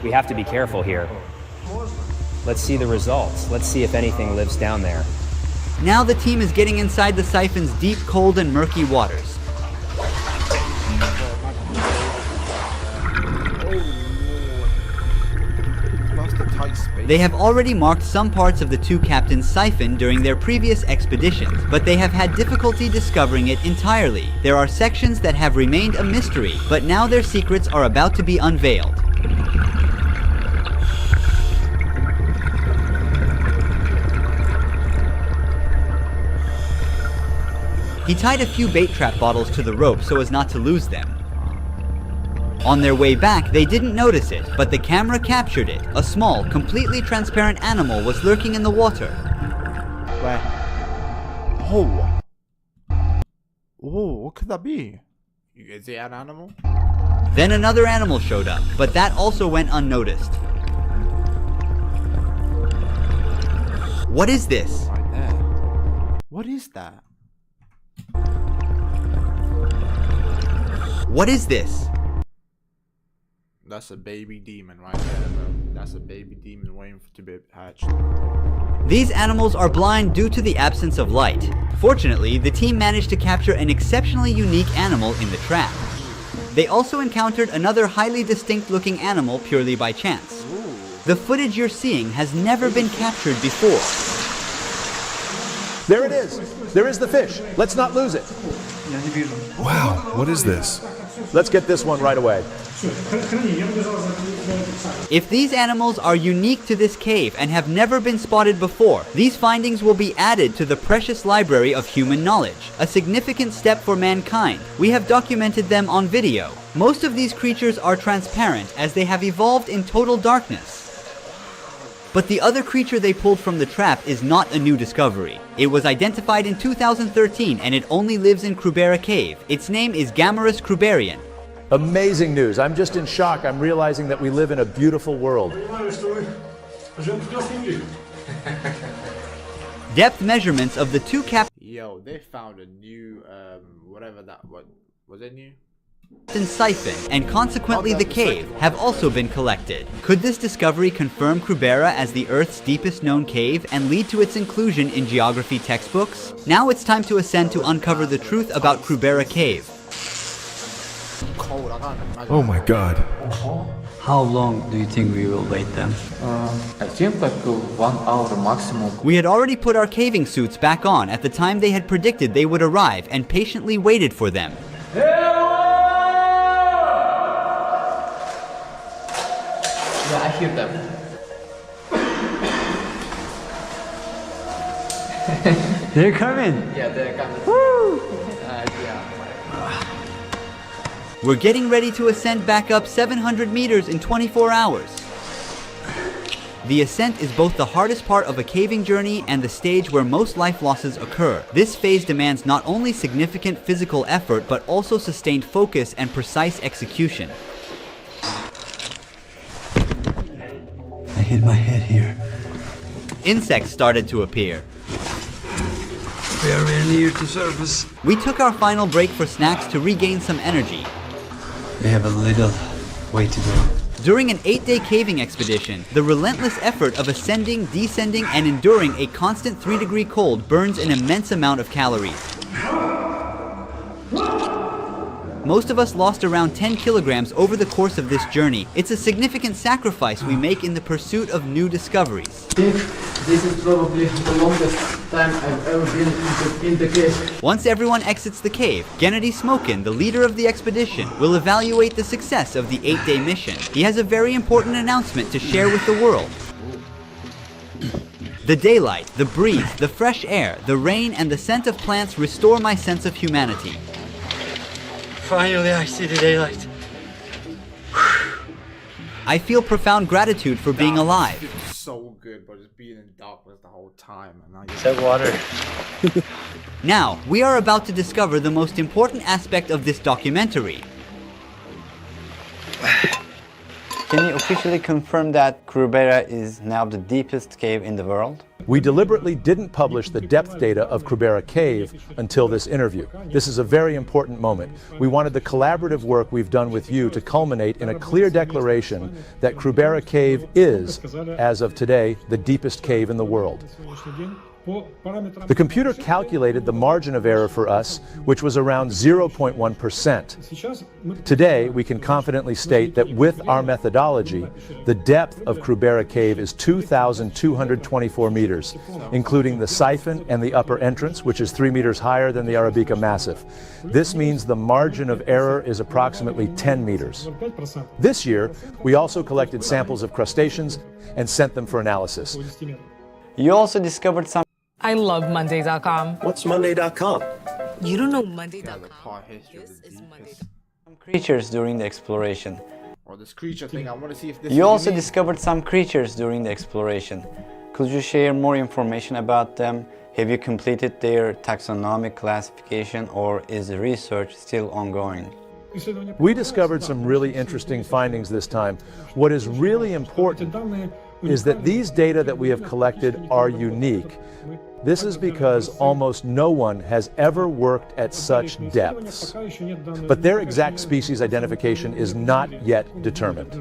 We have to be careful here. Let's see the results. Let's see if anything lives down there. Now the team is getting inside the siphon's deep, cold, and murky waters. They have already marked some parts of the two captains' siphon during their previous expeditions, but they have had difficulty discovering it entirely. There are sections that have remained a mystery, but now their secrets are about to be unveiled. He tied a few bait trap bottles to the rope so as not to lose them. On their way back, they didn't notice it, but the camera captured it. A small, completely transparent animal was lurking in the water. Where? Oh. Oh, what could that be? Is it an animal? Then another animal showed up, but that also went unnoticed. What is this? Right there. What is that? What is this? That's a baby demon right there, bro. That's a baby demon waiting to be hatched. These animals are blind due to the absence of light. Fortunately, the team managed to capture an exceptionally unique animal in the trap. They also encountered another highly distinct looking animal purely by chance. The footage you're seeing has never been captured before. There it is. There is the fish. Let's not lose it. Wow, what is this? Let's get this one right away. If these animals are unique to this cave and have never been spotted before, these findings will be added to the precious library of human knowledge, a significant step for mankind. We have documented them on video. Most of these creatures are transparent as they have evolved in total darkness. But the other creature they pulled from the trap is not a new discovery. It was identified in 2013 and it only lives in Krubera Cave. Its name is Gammarus kruberian. Amazing news. I'm just in shock. I'm realizing that we live in a beautiful world. Depth measurements of the two Yo, they found a new, whatever that, what was it new? and siphon, and consequently the cave, have also been collected. Could this discovery confirm Krubera as the Earth's deepest known cave and lead to its inclusion in geography textbooks? Now it's time to ascend to uncover the truth about Krubera Cave. Oh my god. How long do you think we will wait then? I think like 1 hour maximum. We had already put our caving suits back on at the time they had predicted they would arrive and patiently waited for them. Yeah, I hear them. They're coming! Yeah, they're coming. Woo! We're getting ready to ascend back up 700 meters in 24 hours. The ascent is both the hardest part of a caving journey and the stage where most life losses occur. This phase demands not only significant physical effort, but also sustained focus and precise execution. I hit my head here. Insects started to appear. Very near to surface. We took our final break for snacks to regain some energy. We have a little way to go. During an 8-day caving expedition, the relentless effort of ascending, descending, and enduring a constant 3-degree cold burns an immense amount of calories. Most of us lost around 10 kilograms over the course of this journey. It's a significant sacrifice we make in the pursuit of new discoveries. This is probably the longest time I've ever been in the cave. Once everyone exits the cave, Gennady Smokin, the leader of the expedition, will evaluate the success of the 8-day mission. He has a very important announcement to share with the world. The daylight, the breeze, the fresh air, the rain, and the scent of plants restore my sense of humanity. Finally, I see the daylight. I feel profound gratitude for being alive. So good, but just being in darkness the whole time. And now that water. Now, we are about to discover the most important aspect of this documentary. Can you officially confirm that Krubera is now the deepest cave in the world? We deliberately didn't publish the depth data of Krubera Cave until this interview. This is a very important moment. We wanted the collaborative work we've done with you to culminate in a clear declaration that Krubera Cave is, as of today, the deepest cave in the world. The computer calculated the margin of error for us, which was around 0.1%. Today, we can confidently state that with our methodology, the depth of Krubera Cave is 2,224 meters, including the siphon and the upper entrance, which is 3 meters higher than the Arabica Massif. This means the margin of error is approximately 10 meters. This year, we also collected samples of crustaceans and sent them for analysis. You also discovered some... I love Monday.com. What's Monday.com? You don't know Monday.com? Some creatures during the exploration. Or this creature thing, I want to see if this You also discovered some creatures during the exploration. Could you share more information about them? Have you completed their taxonomic classification, or is the research still ongoing? We discovered some really interesting findings this time. What is really important is that these data that we have collected are unique. This is because almost no one has ever worked at such depths. But their exact species identification is not yet determined.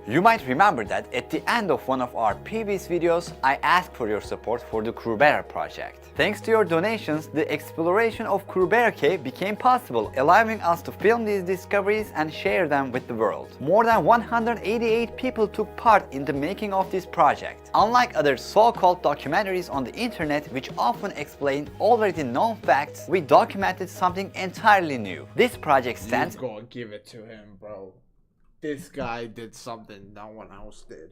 You might remember that at the end of one of our previous videos, I asked for your support for the Krubera project. Thanks to your donations, the exploration of Krubera Cave became possible, allowing us to film these discoveries and share them with the world. More than 188 people took part in the making of this project. Unlike other so-called documentaries on the internet, which often explain already known facts, we documented something entirely new. This project stands... You gotta give it to him, bro. This guy did something no one else did.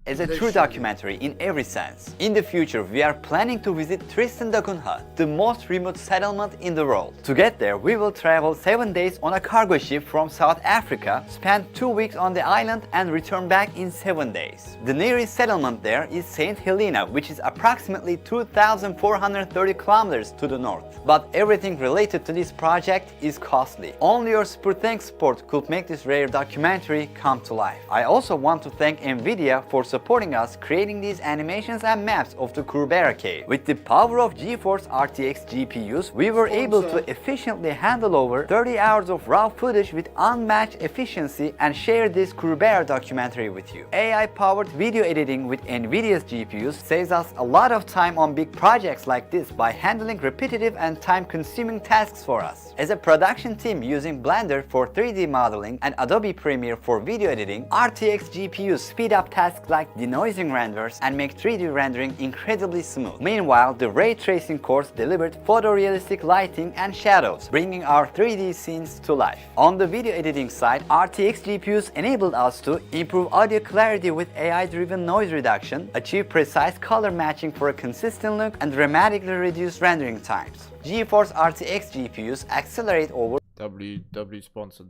As a true documentary in every sense. In the future, we are planning to visit Tristan da Cunha, the most remote settlement in the world. To get there, we will travel 7 days on a cargo ship from South Africa, spend 2 weeks on the island, and return back in 7 days. The nearest settlement there is St. Helena, which is approximately 2,430 kilometers to the north. But everything related to this project is costly. Only your super thanks support could make this rare documentary come to life. I also want to thank NVIDIA for supporting supporting us creating these animations and maps of the Kurbera cave. With the power of GeForce RTX GPUs, we were able to efficiently handle over 30 hours of raw footage with unmatched efficiency and share this Kurbera documentary with you. AI-powered video editing with NVIDIA's GPUs saves us a lot of time on big projects like this by handling repetitive and time-consuming tasks for us. As a production team using Blender for 3D modeling and Adobe Premiere for video editing, RTX GPUs speed up tasks like denoising renders and make 3D rendering incredibly smooth. Meanwhile, the ray tracing course delivered photorealistic lighting and shadows, bringing our 3D scenes to life. On the video editing side, RTX GPUs enabled us to improve audio clarity with AI-driven noise reduction, achieve precise color matching for a consistent look, and dramatically reduce rendering times. GeForce RTX GPUs accelerate over W sponsor.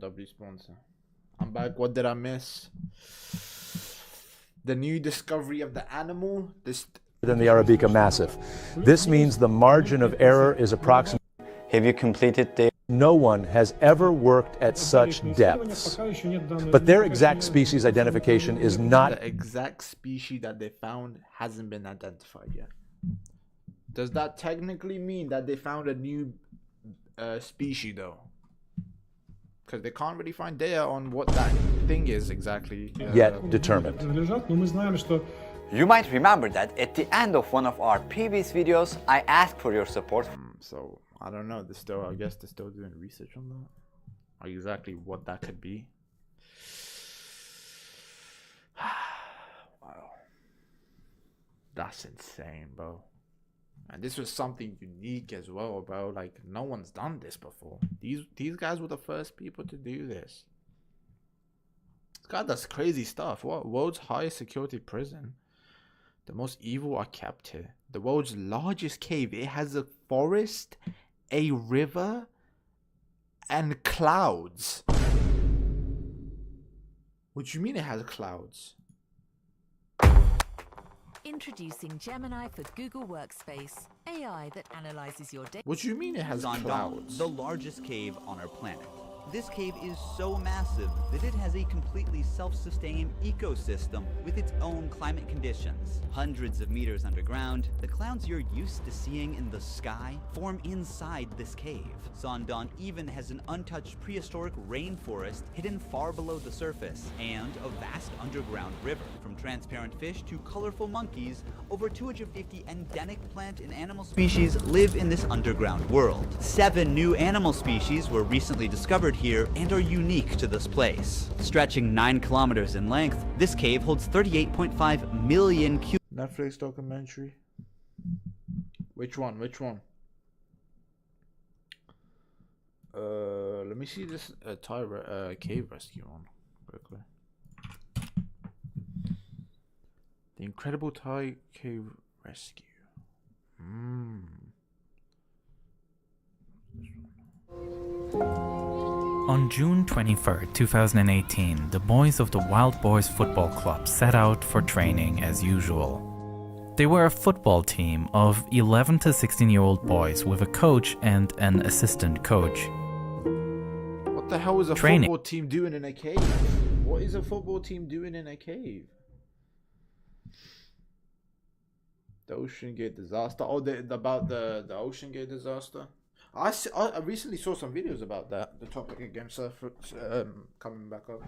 I'm back. What did I miss? The new discovery of the animal. Than the Arabica Massif. This means the margin of error is approximately. Have you completed the? No one has ever worked at such depths. But their exact species identification is not. The exact species that they found hasn't been identified yet. Does that technically mean that they found a new species though? Because they can't really find data on what that thing is exactly. Yet determined. You might remember that at the end of one of our previous videos, I asked for your support. So I don't know. I guess they're still doing research on that. Exactly what that could be. Wow, that's insane, bro. And this was something unique as well, bro. Like, no one's done this before. These guys were the first people to do this. This guy does crazy stuff. What? World's highest security prison. The most evil are kept here. The world's largest cave. It has a forest, a river, and clouds. What do you mean it has clouds? Introducing Gemini for Google Workspace, AI that analyzes your data. What do you mean it has clouds? The largest cave on our planet. This cave is so massive that it has a completely self-sustaining ecosystem with its own climate conditions. Hundreds of meters underground, the clouds you're used to seeing in the sky form inside this cave. Sondon even has an untouched prehistoric rainforest hidden far below the surface, and a vast underground river. From transparent fish to colorful monkeys, over 250 endemic plant and animal species live in this underground world. 7 new animal species were recently discovered here and are unique to this place. Stretching 9 kilometers in length, this cave holds 38.5 million cubic. Netflix documentary. Which one? Let me see this cave rescue one quickly. The Incredible Thai Cave Rescue. On June 23, 2018, the boys of the Wild Boys Football Club set out for training as usual. They were a football team of 11 to 16-year-old boys with a coach and an assistant coach. What the hell is a football team doing in a cave? What is a football team doing in a cave? The Ocean Gate disaster. Oh, about the Ocean Gate disaster. I recently saw some videos about that. The topic again, so coming back up.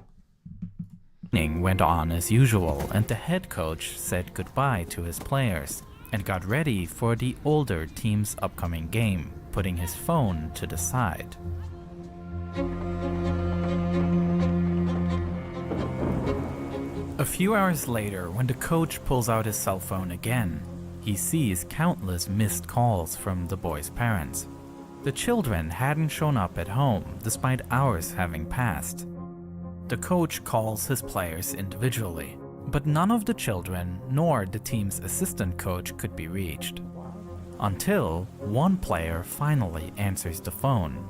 Training went on as usual, and the head coach said goodbye to his players and got ready for the older team's upcoming game, putting his phone to the side. A few hours later, when the coach pulls out his cell phone again, he sees countless missed calls from the boys' parents. The children hadn't shown up at home, despite hours having passed. The coach calls his players individually, but none of the children nor the team's assistant coach could be reached. Until one player finally answers the phone.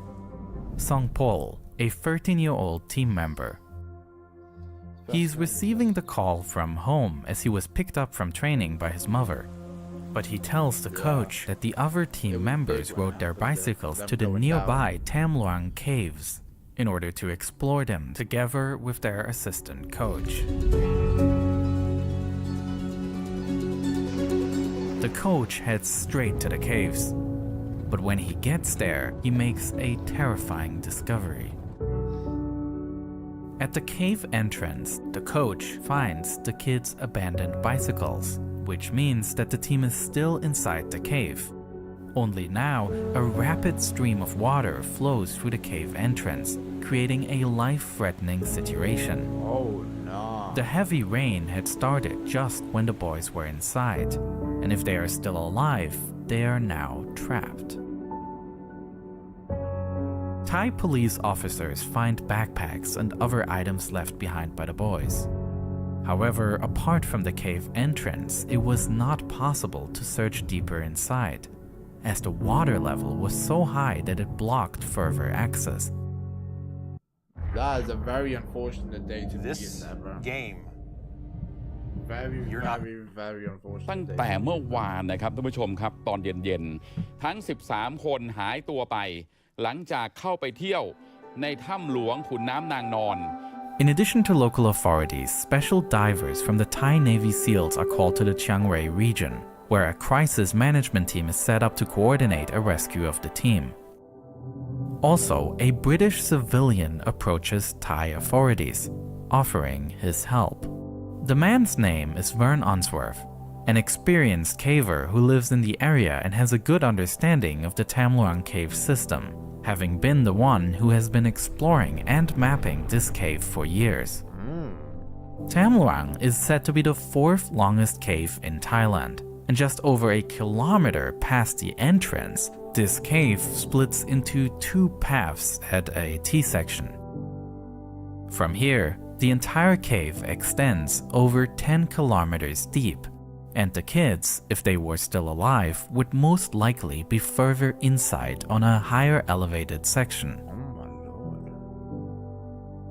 Song Pol, a 13-year-old team member. He's receiving the call from home as he was picked up from training by his mother. But he tells the coach that the other team members rode their bicycles to the nearby Tam Luang caves in order to explore them together with their assistant coach. the coach heads straight to the caves. But when he gets there, he makes a terrifying discovery. At the cave entrance, the coach finds the kids' abandoned bicycles, which means that the team is still inside the cave. Only now, a rapid stream of water flows through the cave entrance, creating a life-threatening situation. Oh no. The heavy rain had started just when the boys were inside, and if they are still alive, they are now trapped. Thai police officers find backpacks and other items left behind by the boys. However, apart from the cave entrance, it was not possible to search deeper inside, as the water level was so high that it blocked further access. That is a very unfortunate day to be in there, bro. Game. Very, very unfortunate ตั้ง day. แต่เมื่อวานนะครับท่านผู้ชมครับตอนเย็นๆทั้ง13คนหายตัวไปหลังจากเข้าไปเที่ยวในถ้ำหลวงขุนน้ำนางนอน In addition to local authorities, special divers from the Thai Navy SEALs are called to the Chiang Rai region, where a crisis management team is set up to coordinate a rescue of the team. Also, a British civilian approaches Thai authorities, offering his help. The man's name is Vern Unsworth, an experienced caver who lives in the area and has a good understanding of the Tham Luang cave system, having been the one who has been exploring and mapping this cave for years. Tham Luang is said to be the 4th longest cave in Thailand, and just over a kilometer past the entrance, this cave splits into 2 paths at a T-section. From here, the entire cave extends over 10 kilometers deep, and the kids, if they were still alive, would most likely be further inside on a higher elevated section.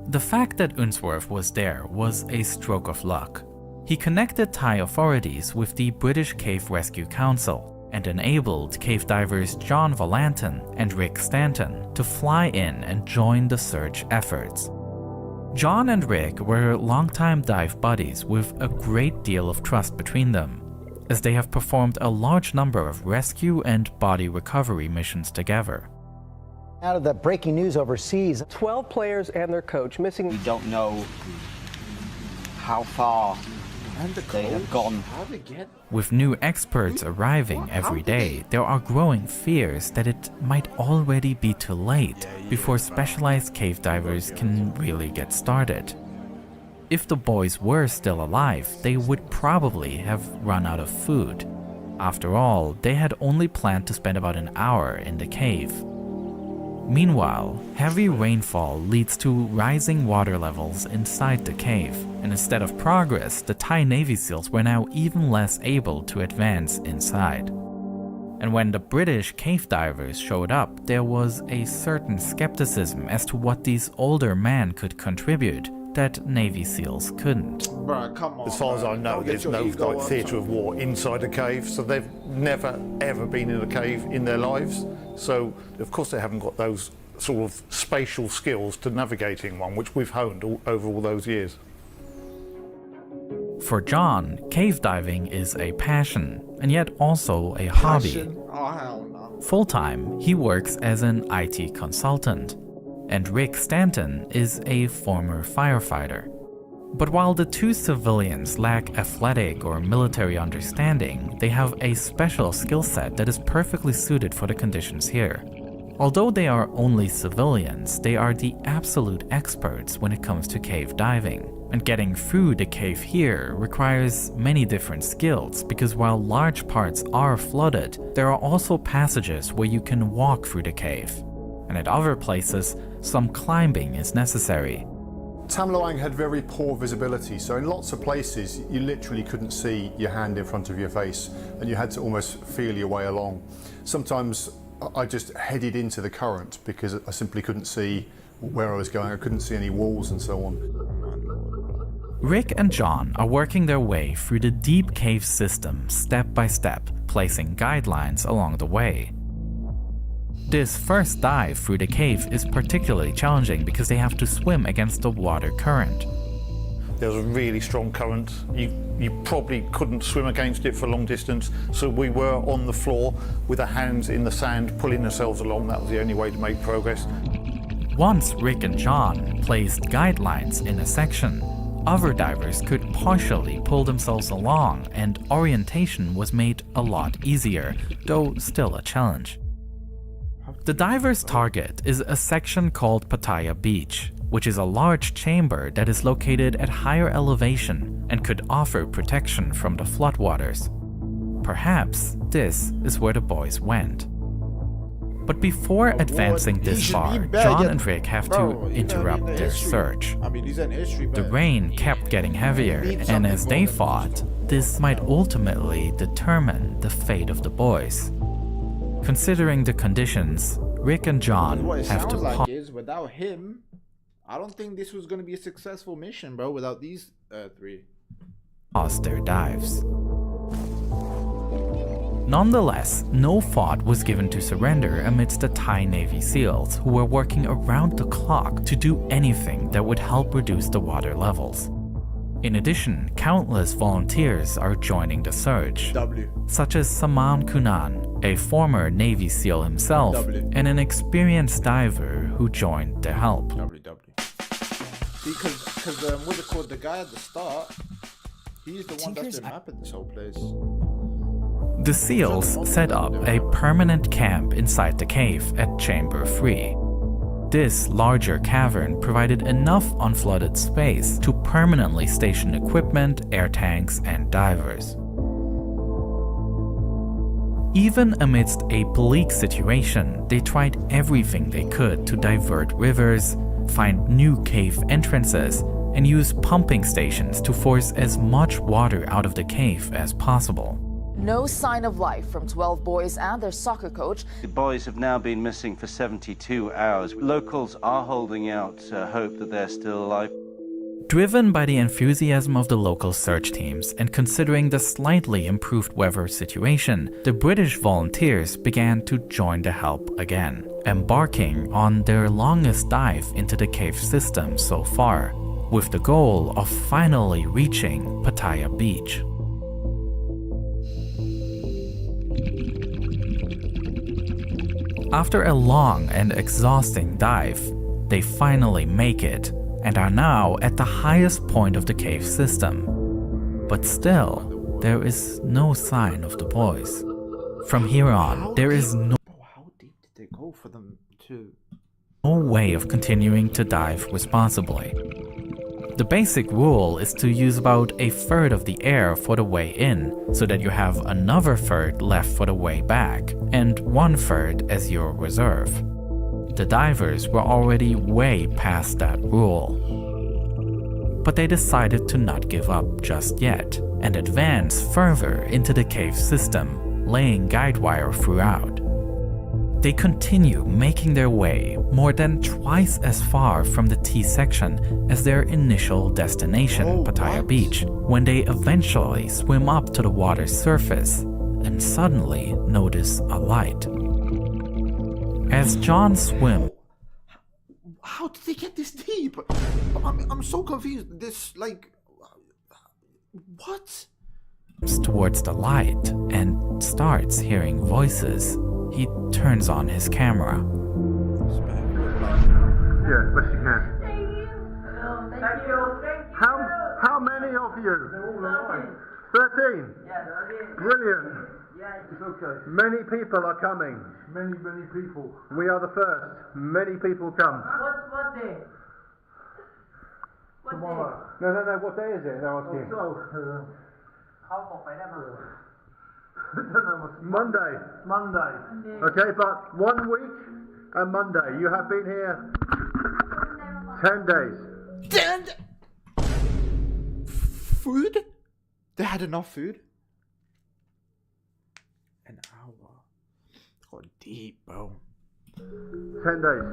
The fact that Unsworth was there was a stroke of luck. He connected Thai authorities with the British Cave Rescue Council and enabled cave divers John Volanton and Rick Stanton to fly in and join the search efforts. John and Rick were longtime dive buddies with a great deal of trust between them, as they have performed a large number of rescue and body recovery missions together. Out of the breaking news overseas, 12 players and their coach missing. We don't know how far they have gone. With new experts arriving every day, there are growing fears that it might already be too late before specialized cave divers can really get started. If the boys were still alive, they would probably have run out of food. After all, they had only planned to spend about an hour in the cave. Meanwhile, heavy rainfall leads to rising water levels inside the cave, and instead of progress, the Thai Navy SEALs were now even less able to advance inside. And when the British cave divers showed up, there was a certain skepticism as to what these older men could contribute that Navy SEALs couldn't. Bro, come on, as far as I know, there's no like theatre of war inside a cave, so they've never ever been in a cave in their lives. So of course they haven't got those sort of spatial skills to navigating one, which we've honed over all those years. For John, cave diving is a passion, and yet also a hobby. Oh, hell no. Full-time, he works as an IT consultant, and Rick Stanton is a former firefighter. But while the two civilians lack athletic or military understanding, they have a special skill set that is perfectly suited for the conditions here. Although they are only civilians, they are the absolute experts when it comes to cave diving. And getting through the cave here requires many different skills, because while large parts are flooded, there are also passages where you can walk through the cave. And at other places, some climbing is necessary. Tham Luang had very poor visibility, so in lots of places you literally couldn't see your hand in front of your face and you had to almost feel your way along. Sometimes I just headed into the current because I simply couldn't see where I was going. I couldn't see any walls and so on. Rick and John are working their way through the deep cave system step by step, placing guidelines along the way. This first dive through the cave is particularly challenging because they have to swim against the water current. There was a really strong current. You probably couldn't swim against it for long distance, so we were on the floor with our hands in the sand, pulling ourselves along. That was the only way to make progress. Once Rick and John placed guidelines in a section, other divers could partially pull themselves along, and orientation was made a lot easier, though still a challenge. The diver's target is a section called Pattaya Beach, which is a large chamber that is located at higher elevation and could offer protection from the floodwaters. Perhaps this is where the boys went. But before advancing this far, John and Rick have to interrupt their search. The rain kept getting heavier, and as they thought, this might ultimately determine the fate of the boys. Considering the conditions, Rick and John have to pause. Without him, I don't think this was going to be a successful mission, bro, without these three. Pause their dives. Nonetheless, no thought was given to surrender amidst the Thai Navy SEALs who were working around the clock to do anything that would help reduce the water levels. In addition, countless volunteers are joining the search, such as Saman Kunan, a former Navy SEAL himself, and an experienced diver who joined to help. See, because what's it called? The guy at the start, he's the one that's been mapping this whole place. The SEALs set up a permanent camp inside the cave at Chamber 3. This larger cavern provided enough unflooded space to permanently station equipment, air tanks, and divers. Even amidst a bleak situation, they tried everything they could to divert rivers, find new cave entrances, and use pumping stations to force as much water out of the cave as possible. No sign of life from 12 boys and their soccer coach. The boys have now been missing for 72 hours. Locals are holding out hope that they're still alive. Driven by the enthusiasm of the local search teams and considering the slightly improved weather situation, the British volunteers began to join the help again, embarking on their longest dive into the cave system so far, with the goal of finally reaching Pattaya Beach. After a long and exhausting dive, they finally make it and are now at the highest point of the cave system. But still, there is no sign of the boys. From here on, there is no way of continuing to dive responsibly. The basic rule is to use about a third of the air for the way in, so that you have another third left for the way back, and 1/3 as your reserve. The divers were already way past that rule. But they decided to not give up just yet, and advance further into the cave system, laying guide wire throughout. They continue making their way more than twice as far from the T section as their initial destination, Pattaya Beach, when they eventually swim up to the water's surface and suddenly notice a light. As John swims, how did they get this deep? I'm so confused. This, like, what? Towards the light and starts hearing voices, he turns on his camera. Yeah, best you can. How many of you? 13. Brilliant. It's okay. Many people are coming. Many people. We are the first. Many people come. What day? Tomorrow. No. What day is it? Now asking. Monday. Okay, but 1 week and Monday. You have been here 10 days. Food? They had enough food? An hour. It's got deep, bro. 10 days.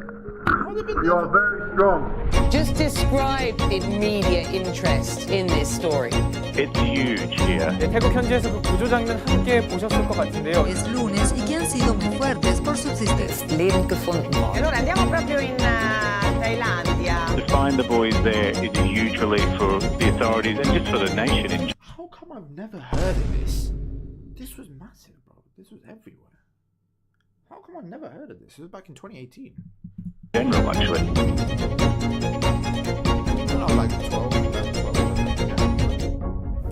You are very strong. Just describe the media interest in this story. It's huge here. 태국 현지에서 그 구조 장면 함께 보셨을 것 같은데요. Es lunes y que han sido muy fuertes por subsistencia. Leben gefunden worden. Allora andiamo proprio in To find the boys there is a huge relief for the authorities and just for the nation. How come I've never heard of this? This was massive, bro. This was everywhere. How come I've never heard of this? This was back in 2018. General, actually.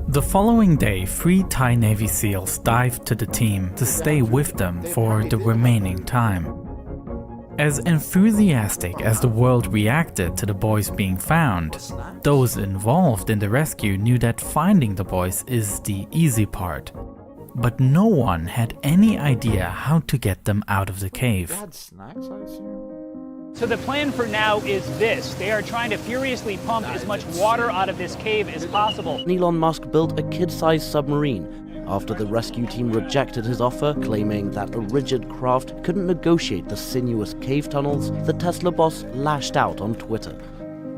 The following day, 3 Thai Navy SEALs dived to the team to stay with them for the remaining time. As enthusiastic as the world reacted to the boys being found, those involved in the rescue knew that finding the boys is the easy part. But no one had any idea how to get them out of the cave. Snacks, I assume. So the plan for now is this. They are trying to furiously pump as much water out of this cave as possible. Elon Musk built a kid-sized submarine after the rescue team rejected his offer, claiming that a rigid craft couldn't negotiate the sinuous cave tunnels. The Tesla boss lashed out on Twitter.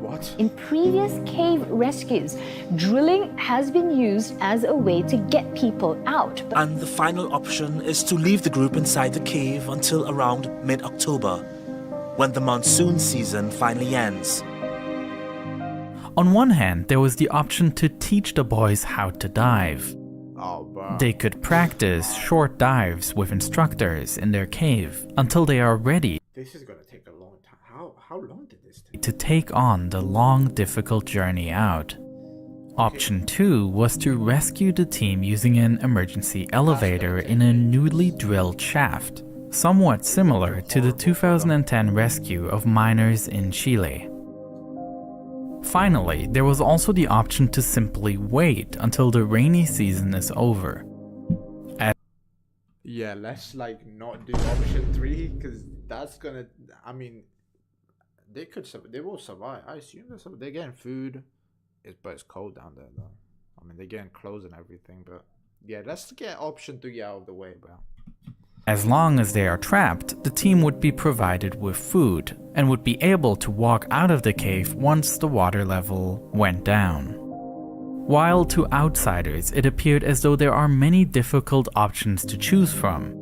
What? In previous cave rescues, drilling has been used as a way to get people out. And the final option is to leave the group inside the cave until around mid-October, when the monsoon season finally ends. On one hand, there was the option to teach the boys how to dive. Oh, bro. They could practice short dives with instructors in their cave until they are ready. This is gonna take a long time. How long did this take? To take on the long, difficult journey out. Option 2 was to rescue the team using an emergency elevator in a newly drilled shaft, somewhat similar to the 2010 rescue of miners in Chile. Finally, there was also the option to simply wait until the rainy season is over. Yeah, let's not do option 3, because that's gonna, I mean, they will survive. I assume they're getting food, but it's cold down there though. I mean, they're getting clothes and everything, but yeah, let's get option 3 out of the way, bro. As long as they are trapped, the team would be provided with food and would be able to walk out of the cave once the water level went down. While to outsiders it appeared as though there are many difficult options to choose from,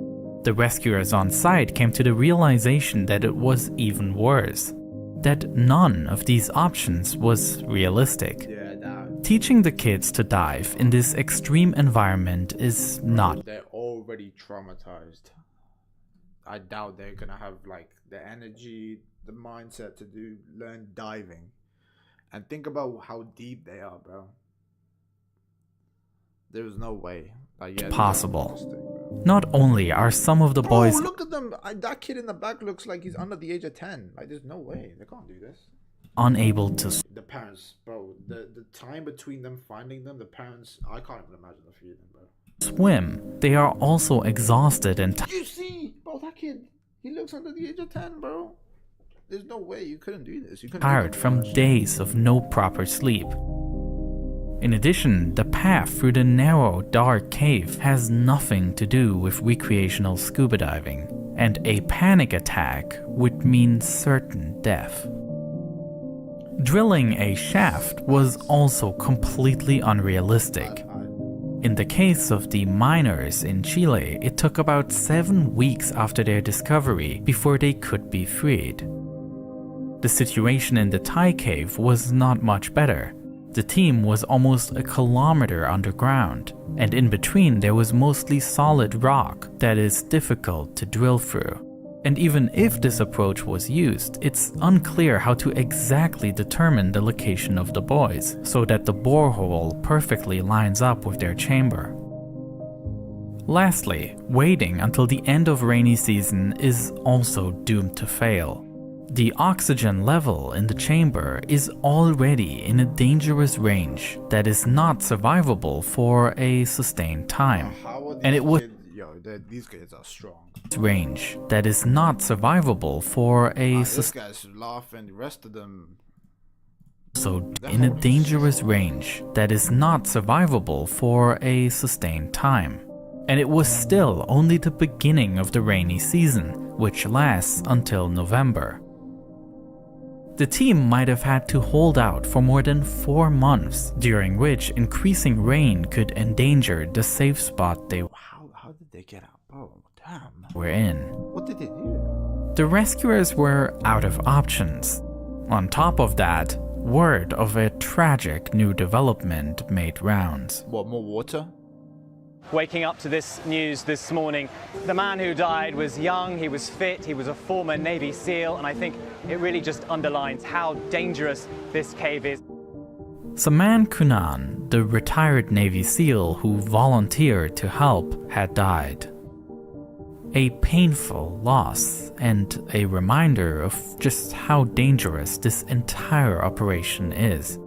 the rescuers on site came to the realization that it was even worse, that none of these options was realistic. Teaching the kids to dive in this extreme environment is not. They're already traumatized. I doubt they're gonna have the energy, the mindset to learn diving. And think about how deep they are, bro. There's no way. Possible. Not only are some of the boys. Oh, look at them! That kid in the back looks like he's under the age of 10. There's no way they can't do this. Unable to. The parents, bro. The time between them finding them, the parents. I can't even imagine the feeling, bro. Swim. They are also exhausted and You see, bro, that kid. He looks under the age of 10, bro. There's no way you couldn't do this. You couldn't. Tired from days of no proper sleep. In addition, the path through the narrow, dark cave has nothing to do with recreational scuba diving, and a panic attack would mean certain death. Drilling a shaft was also completely unrealistic. In the case of the miners in Chile, it took about 7 weeks after their discovery before they could be freed. The situation in the Thai cave was not much better. The team was almost a kilometer underground, and in between there was mostly solid rock that is difficult to drill through. And even if this approach was used, it's unclear how to exactly determine the location of the boys, so that the borehole perfectly lines up with their chamber. Lastly, waiting until the end of rainy season is also doomed to fail. The oxygen level in the chamber is already in a dangerous range that is not survivable for a sustained time. And it would these kids are strong. Range that is not survivable for a this guy's laughing, the rest of them. So in a dangerous range that is not survivable for a sustained time. And it was still only the beginning of the rainy season, which lasts until November. The team might have had to hold out for more than 4 months, during which increasing rain could endanger the safe spot they How did they get out? Oh, damn. were in. What did they do? The rescuers were out of options. On top of that, word of a tragic new development made rounds. What, more water? Waking up to this news this morning, the man who died was young, he was fit, he was a former Navy SEAL, and I think it really just underlines how dangerous this cave is. Saman Kunan, the retired Navy SEAL who volunteered to help, had died. A painful loss and a reminder of just how dangerous this entire operation is.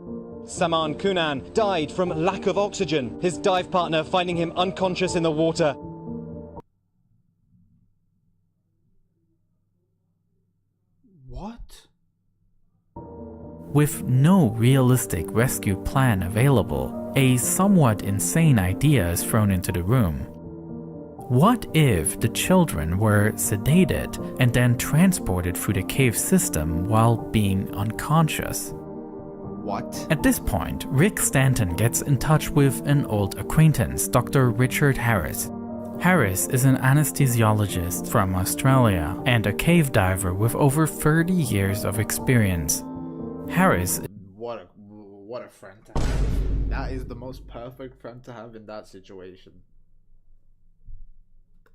Saman Kunan died from lack of oxygen, his dive partner finding him unconscious in the water. What? With no realistic rescue plan available, a somewhat insane idea is thrown into the room. What if the children were sedated and then transported through the cave system while being unconscious? What? At this point, Rick Stanton gets in touch with an old acquaintance, Dr. Richard Harris. Harris is an anesthesiologist from Australia and a cave diver with over 30 years of experience. Harris... What a friend to have. That is the most perfect friend to have in that situation.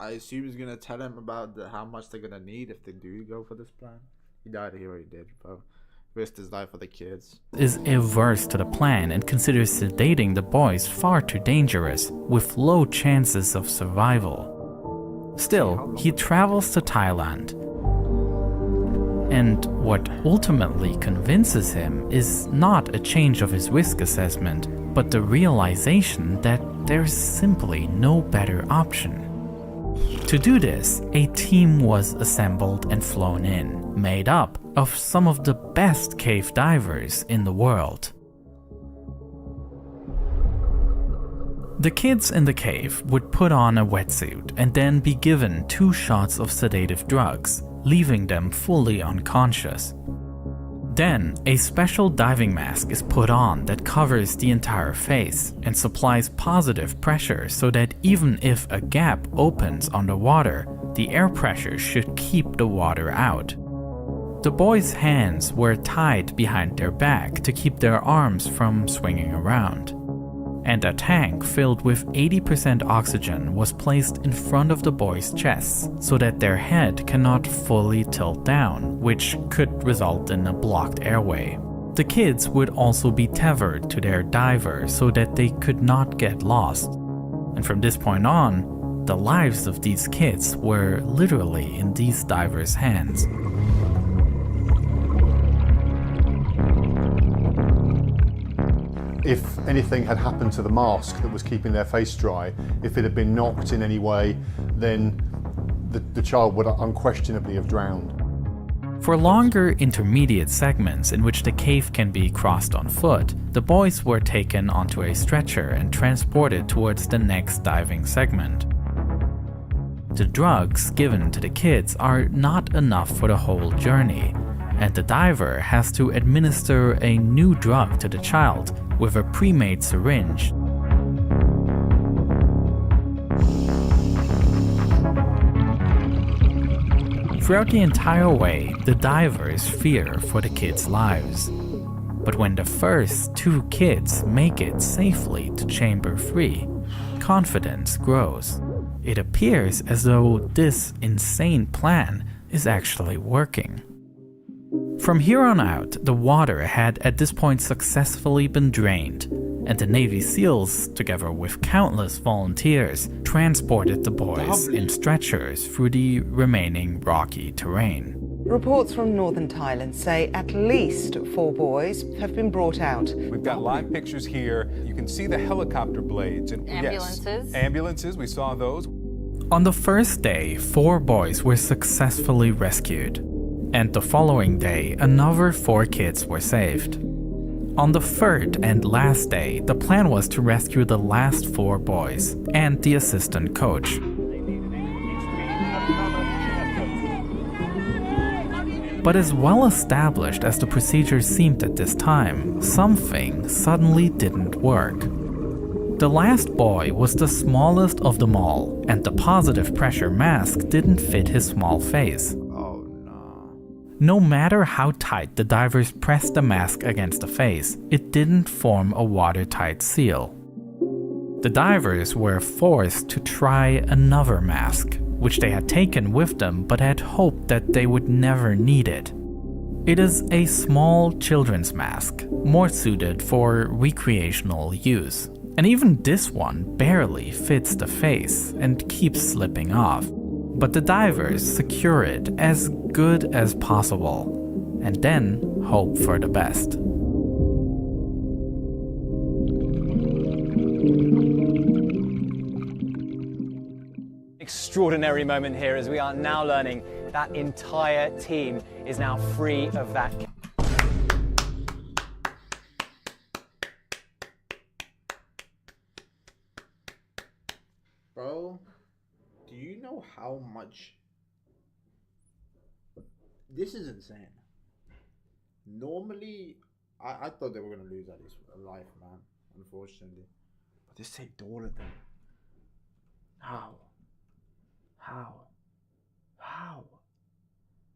I assume he's gonna tell him about how much they're gonna need if they do go for this plan. He died, he already did, bro. Risked his life for the kids. Is averse to the plan and considers sedating the boys far too dangerous, with low chances of survival. Still, he travels to Thailand. And what ultimately convinces him is not a change of his risk assessment, but the realization that there's simply no better option. To do this, a team was assembled and flown in, made up of some of the best cave divers in the world. The kids in the cave would put on a wetsuit and then be given 2 shots of sedative drugs, leaving them fully unconscious. Then, a special diving mask is put on that covers the entire face and supplies positive pressure so that even if a gap opens underwater, the air pressure should keep the water out. The boys' hands were tied behind their back to keep their arms from swinging around. And a tank filled with 80% oxygen was placed in front of the boys' chests so that their head cannot fully tilt down, which could result in a blocked airway. The kids would also be tethered to their diver so that they could not get lost. And from this point on, the lives of these kids were literally in these divers' hands. If anything had happened to the mask that was keeping their face dry, if it had been knocked in any way, then the child would unquestionably have drowned. For longer intermediate segments in which the cave can be crossed on foot, the boys were taken onto a stretcher and transported towards the next diving segment. The drugs given to the kids are not enough for the whole journey, and the diver has to administer a new drug to the child with a pre-made syringe. Throughout the entire way, the divers fear for the kids' lives. But when the first 2 kids make it safely to chamber 3, confidence grows. It appears as though this insane plan is actually working. From here on out, the water had at this point successfully been drained, and the Navy SEALs, together with countless volunteers, transported the boys in stretchers through the remaining rocky terrain. Reports from northern Thailand say at least 4 boys have been brought out. We've got live pictures here. You can see the helicopter blades. And ambulances. Yes, ambulances, we saw those. On the first day, 4 boys were successfully rescued. And the following day, another 4 kids were saved. On the 3rd and last day, the plan was to rescue the last 4 boys and the assistant coach. But as well established as the procedure seemed at this time, something suddenly didn't work. The last boy was the smallest of them all, and the positive pressure mask didn't fit his small face. No matter how tight the divers pressed the mask against the face, it didn't form a watertight seal. The divers were forced to try another mask, which they had taken with them but had hoped that they would never need it. It is a small children's mask, more suited for recreational use. And even this one barely fits the face and keeps slipping off. But the divers secure it as good as possible, and then hope for the best. Extraordinary moment here as we are now learning that entire team is now free of that. Bro, do you know how much... This is insane. Normally, I thought they were going to lose at least a life, man, unfortunately. But they saved all of them. How?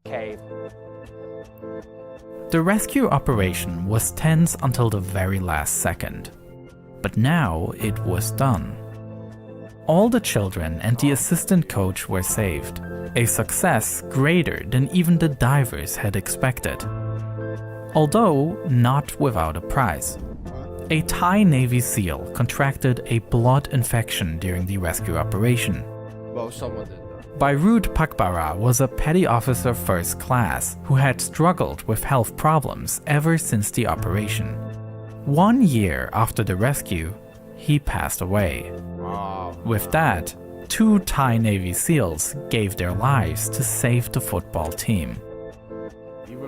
Cave. The rescue operation was tense until the very last second. But now it was done. All the children and the assistant coach were saved, a success greater than even the divers had expected. Although not without a prize. A Thai Navy SEAL contracted a blood infection during the rescue operation. Well, someone did. Bairud Pakbara was a petty officer first class who had struggled with health problems ever since the operation. 1 year after the rescue, he passed away. With that, 2 Thai Navy SEALs gave their lives to save the football team.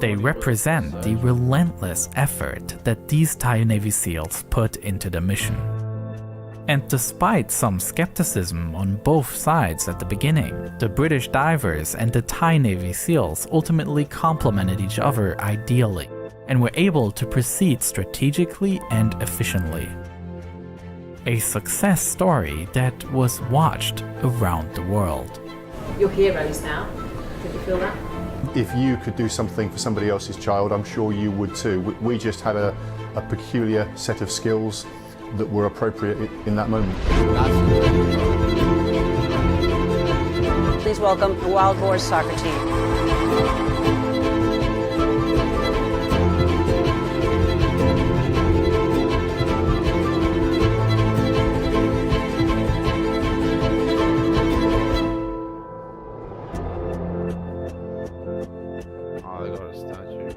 They represent the relentless effort that these Thai Navy SEALs put into the mission. And despite some skepticism on both sides at the beginning, the British divers and the Thai Navy SEALs ultimately complemented each other ideally, and were able to proceed strategically and efficiently. A success story that was watched around the world. You're heroes now. Did you feel that? If you could do something for somebody else's child, I'm sure you would too. We just had a peculiar set of skills that were appropriate in that moment. Please welcome the Wild Boars soccer team. Oh, they got a statue.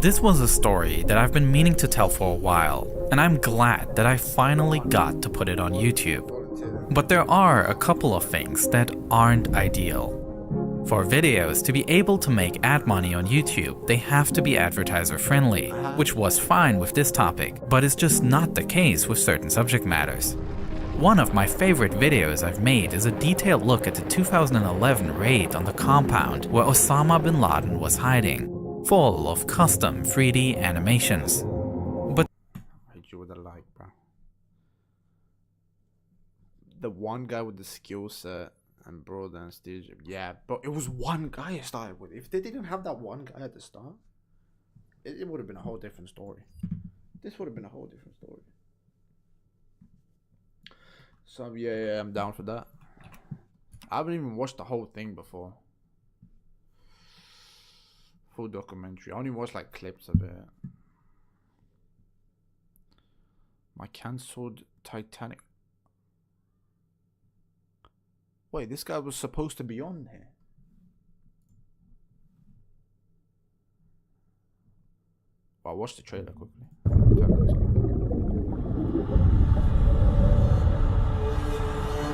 This was a story that I've been meaning to tell for a while, and I'm glad that I finally got to put it on YouTube. But there are a couple of things that aren't ideal. For videos to be able to make ad money on YouTube, they have to be advertiser friendly, which was fine with this topic, but is just not the case with certain subject matters. One of my favorite videos I've made is a detailed look at the 2011 raid on the compound where Osama bin Laden was hiding, full of custom 3D animations. But I hit you with a like, bro. The one guy with the skill set and Broder and Steve, yeah, but it was one guy I started with. If they didn't have that one guy at the start, it would have been a whole different story. This would have been a whole different story. So yeah, I'm down for that. I haven't even watched the whole thing before. Full documentary. I only watched like clips of it. My cancelled Titanic. Wait, this guy was supposed to be on here. Well, I'll watch the trailer quickly.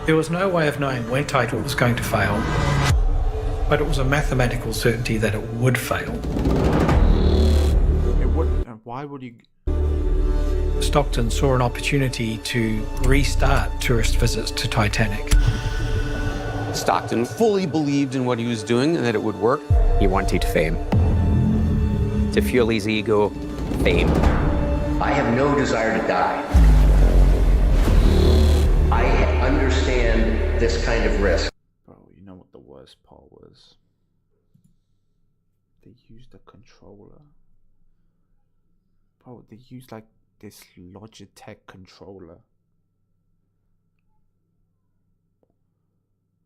There was no way of knowing when Title was going to fail, but it was a mathematical certainty that it would fail. It would. Why would you? Stockton saw an opportunity to restart tourist visits to Titanic. Stockton fully believed in what he was doing and that it would work. He wanted fame. To fuel his ego, fame. I have no desire to die. I understand this kind of risk. Bro, you know what the worst part was? They used a controller. Bro, they used like this Logitech controller.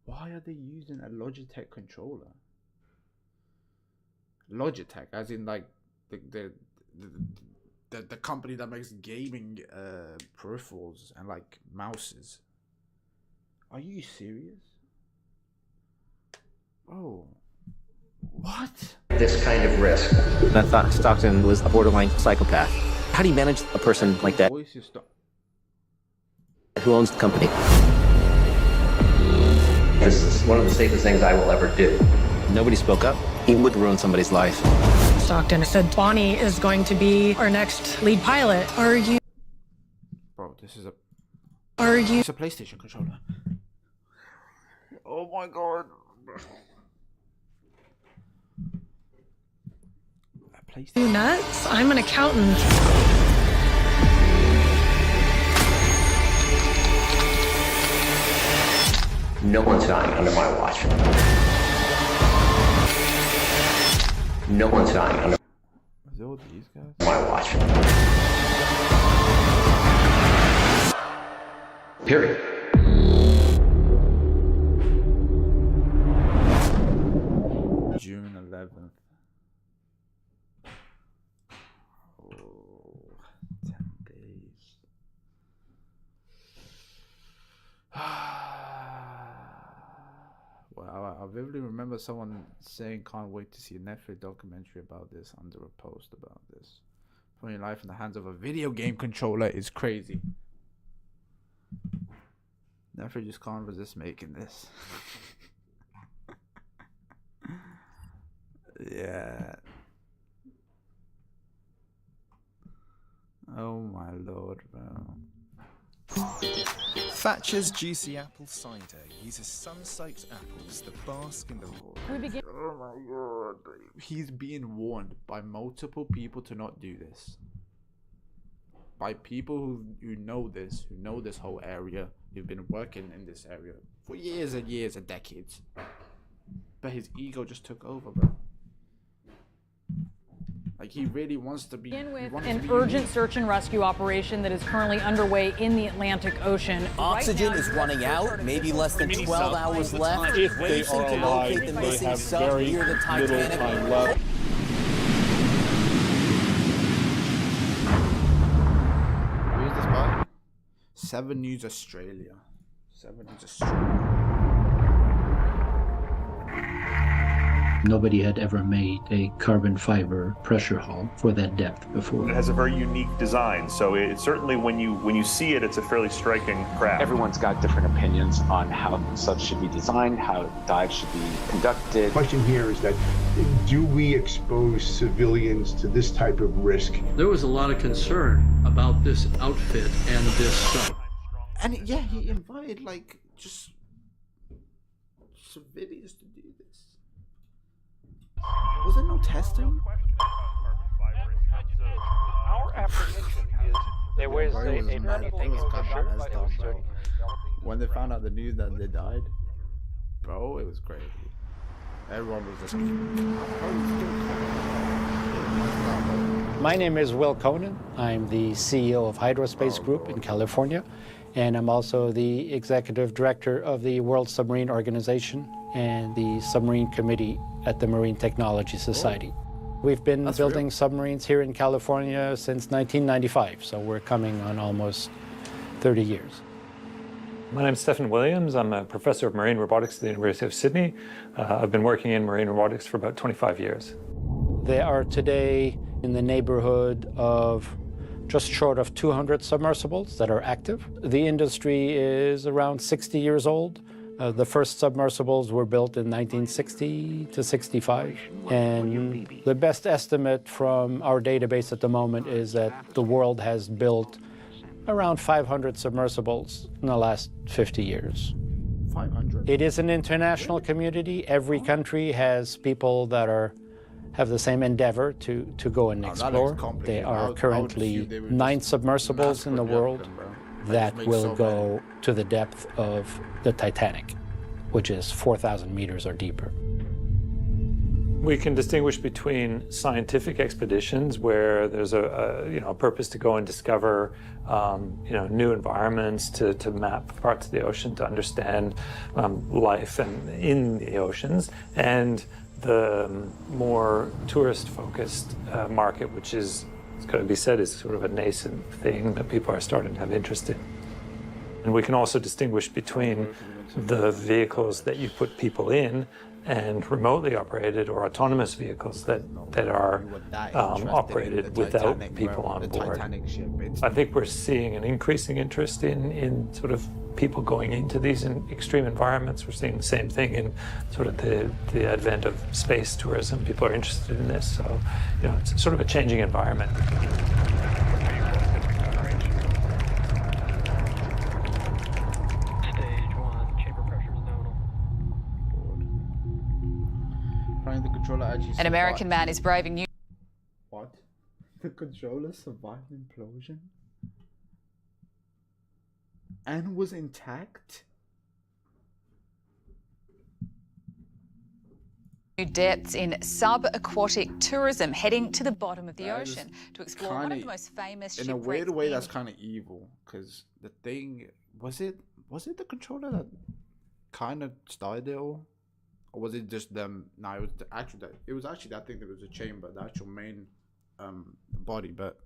Why are they using a Logitech controller? Logitech, as in like the company that makes gaming peripherals and like mouses. Are you serious? Oh, what? This kind of risk. I thought Stockton was a borderline psychopath. How do you manage a person like that who owns the company? This is one of the safest things I will ever do. Nobody spoke up. He would ruin somebody's life. Stockton said Bonnie is going to be our next lead pilot. Are you? Bro, this is a. Are you? It's a PlayStation controller. Oh my god. You nuts? I'm an accountant. No one's dying under my watch. No one's dying under these guys? my watch. Period. June 11th. Oh, 10 days. Well, I vividly remember someone saying, "Can't wait to see a Netflix documentary about this," under a post about this. Putting life in the hands of a video game controller is crazy. Netflix just can't resist making this. Yeah. Oh my lord, bro. Thatcher's Juicy Apple Cider uses sun-soaked apples that bask in the raw. Oh my god. He's being warned by multiple people to not do this. By people who know this, who know this whole area, who've been working in this area for years and years and decades. But his ego just took over, bro. Like, he really wants to be. An urgent search and rescue operation that is currently underway in the Atlantic Ocean. Oxygen is running out, maybe less than 12 hours left. If they are alive, the they missing have sub very near the little Titanic. time left. Where's this by? 7 News Australia. 7 News Australia. Nobody had ever made a carbon fiber pressure hull for that depth before. It has a very unique design, so it certainly when you see it, it's a fairly striking craft. Everyone's got different opinions on how subs should be designed, how dives should be conducted. The question here is that, do we expose civilians to this type of risk? There was a lot of concern about this outfit and this sub. And yeah, he invited like just civilians to do this. Was there no testing? Our apprehension is there was a burning thing when they found out the news that they died, bro, it was crazy. Everyone was just. My name is Will Conan. I'm the CEO of Hydrospace Group in California, and I'm also the executive director of the World Submarine Organization and the Submarine Committee at the Marine Technology Society. We've been building submarines here in California since 1995, so we're coming on almost 30 years. My name is Stephen Williams. I'm a professor of marine robotics at the University of Sydney. I've been working in marine robotics for about 25 years. There are today in the neighborhood of just short of 200 submersibles that are active. The industry is around 60 years old. The first submersibles were built in 1960 to 65. And the best estimate from our database at the moment is that the world has built around 500 submersibles in the last 50 years. 500? It is an international community. Every country has people that have the same endeavor to go and explore. There are currently 9 submersibles in the world. that makes will so go to the depth of the Titanic, which is 4,000 meters or deeper. We can distinguish between scientific expeditions where there's a purpose to go and discover new environments, to map parts of the ocean, to understand life in the oceans, and the more tourist-focused market, which is, it's got to be said, is sort of a nascent thing that people are starting to have interest in. And we can also distinguish between the vehicles that you put people in and remotely operated or autonomous vehicles that are operated without people on board. I think we're seeing an increasing interest in sort of people going into these extreme environments. We're seeing the same thing in sort of the advent of space tourism. People are interested in this, so it's sort of a changing environment. The controller actually An American man is braving new. What? The controller survived implosion? And was intact? New depths in subaquatic tourism, heading to the bottom of the ocean to explore one of the most famous shipwrecks. In a weird way, that's kind of evil, because the thing was it the controller that kind of started it all? Or was it just them? No, it was actually that thing that was a chamber, the actual main body, but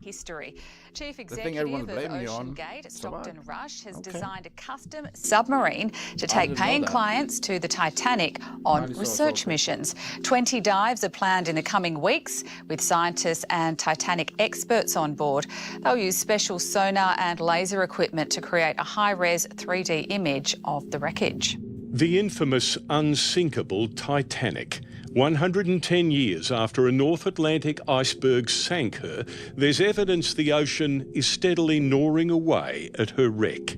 history. Chief Executive of Ocean Gate, Stockton Rush, has designed a custom submarine to take paying clients to the Titanic on research missions. 20 dives are planned in the coming weeks with scientists and Titanic experts on board. They'll use special sonar and laser equipment to create a high-res 3D image of the wreckage. The infamous unsinkable Titanic. 110 years after a North Atlantic iceberg sank her, there's evidence the ocean is steadily gnawing away at her wreck.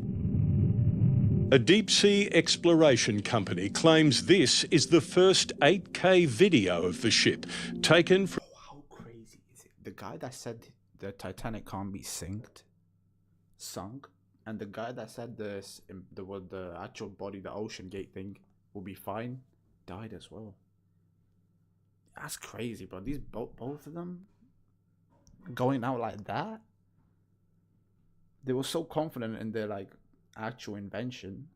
A deep-sea exploration company claims this is the first 8K video of the ship taken from... How crazy is it? The guy that said the Titanic can't be sunk, and the guy that said the actual body, the Ocean Gate thing, will be fine, died as well. That's crazy, bro. These both of them going out like that. They were so confident in their actual invention,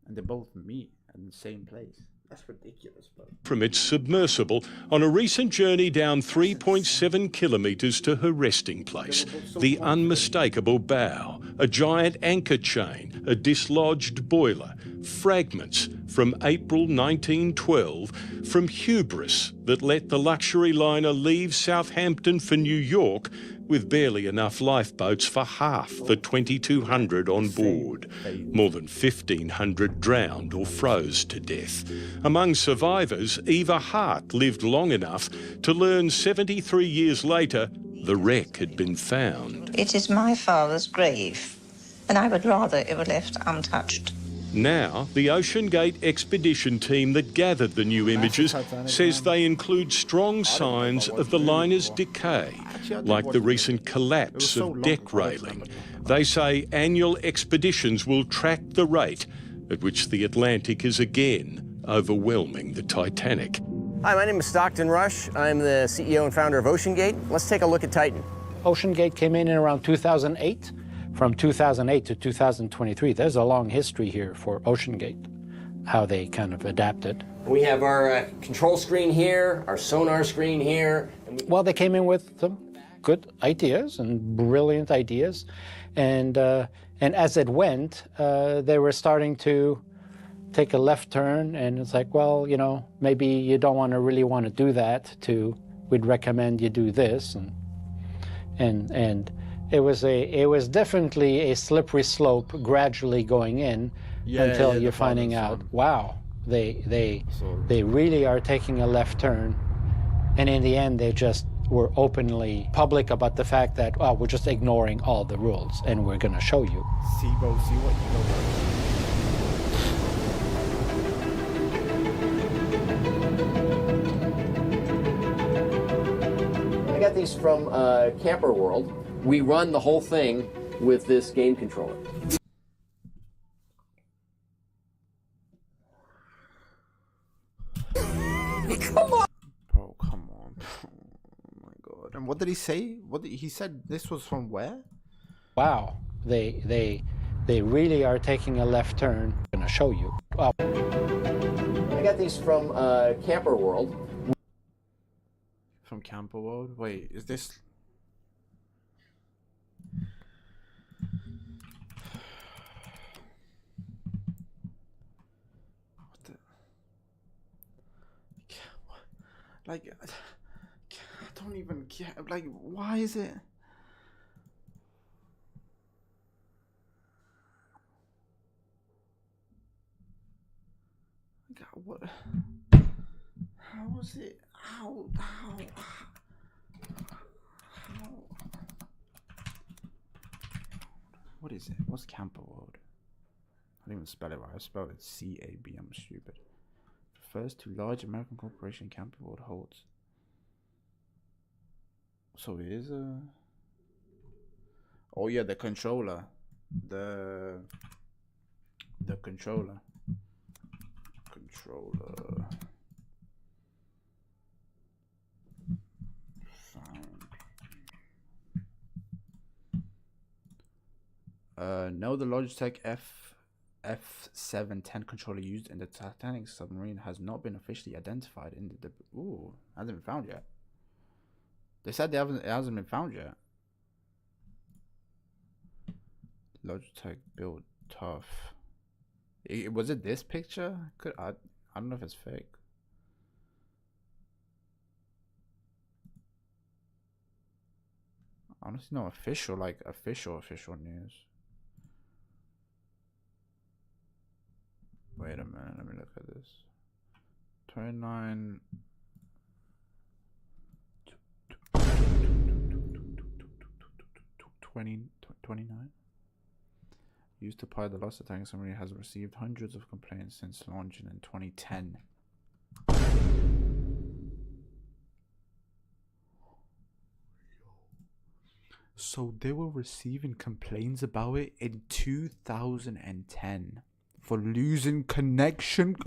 and they both meet in the same place. That's ridiculous, bro. From its submersible on a recent journey down 3.7 kilometres to her resting place, the unmistakable bow, a giant anchor chain, a dislodged boiler, fragments from April 1912 from hubris that let the luxury liner leave Southampton for New York with barely enough lifeboats for half the 2,200 on board. More than 1,500 drowned or froze to death. Among survivors, Eva Hart lived long enough to learn 73 years later the wreck had been found. It is my father's grave, and I would rather it were left untouched. Now, the Ocean Gate expedition team that gathered the new images says they include strong signs of the liner's decay, like the recent collapse of deck railing. They say annual expeditions will track the rate at which the Atlantic is again overwhelming the Titanic. Hi, my name is Stockton Rush. I'm the CEO and founder of Ocean Gate. Let's take a look at Titan. Ocean Gate came in around 2008. From 2008 to 2023, there's a long history here for Ocean Gate, how they kind of adapted. We have our control screen here, our sonar screen here. Well, they came in with some good ideas and brilliant ideas, and as it went, they were starting to take a left turn, and it's like, well, maybe you don't really want to do that. We'd recommend you do this, and it was definitely a slippery slope, gradually going in until you're finding out, wow, they really are taking a left turn, and in the end they just were openly public about the fact that, well, we're just ignoring all the rules and we're going to show you. See, bro, see what I got these from Camper World. We run the whole thing with this game controller. Come on! Bro, come on. Oh my god. And what did he say? He said this was from where? Wow. They really are taking a left turn. I'm gonna show you. Oh. I got these from Camper World. From Camper World? Wait, is this... What the... Like, I don't even get... Like, why is it... God, what? How is it? How? What is it? What's Camper World? I didn't even spell it right. I spelled it C-A-B. I'm stupid. Refers to large American corporation Camper World holds. So it is a... Oh yeah, the controller. The controller. No, the Logitech F710 controller used in the Titanic submarine has not been officially identified in the hasn't been found yet. They said it hasn't been found yet. Logitech build tough. Was it this picture? I don't know if it's fake. Honestly, no official, like official news. Wait a minute, let me look at this. 29. Used to pilot the Lost Titanic submarine, has received hundreds of complaints since launching in 2010. So they were receiving complaints about it in 2010 for losing connection.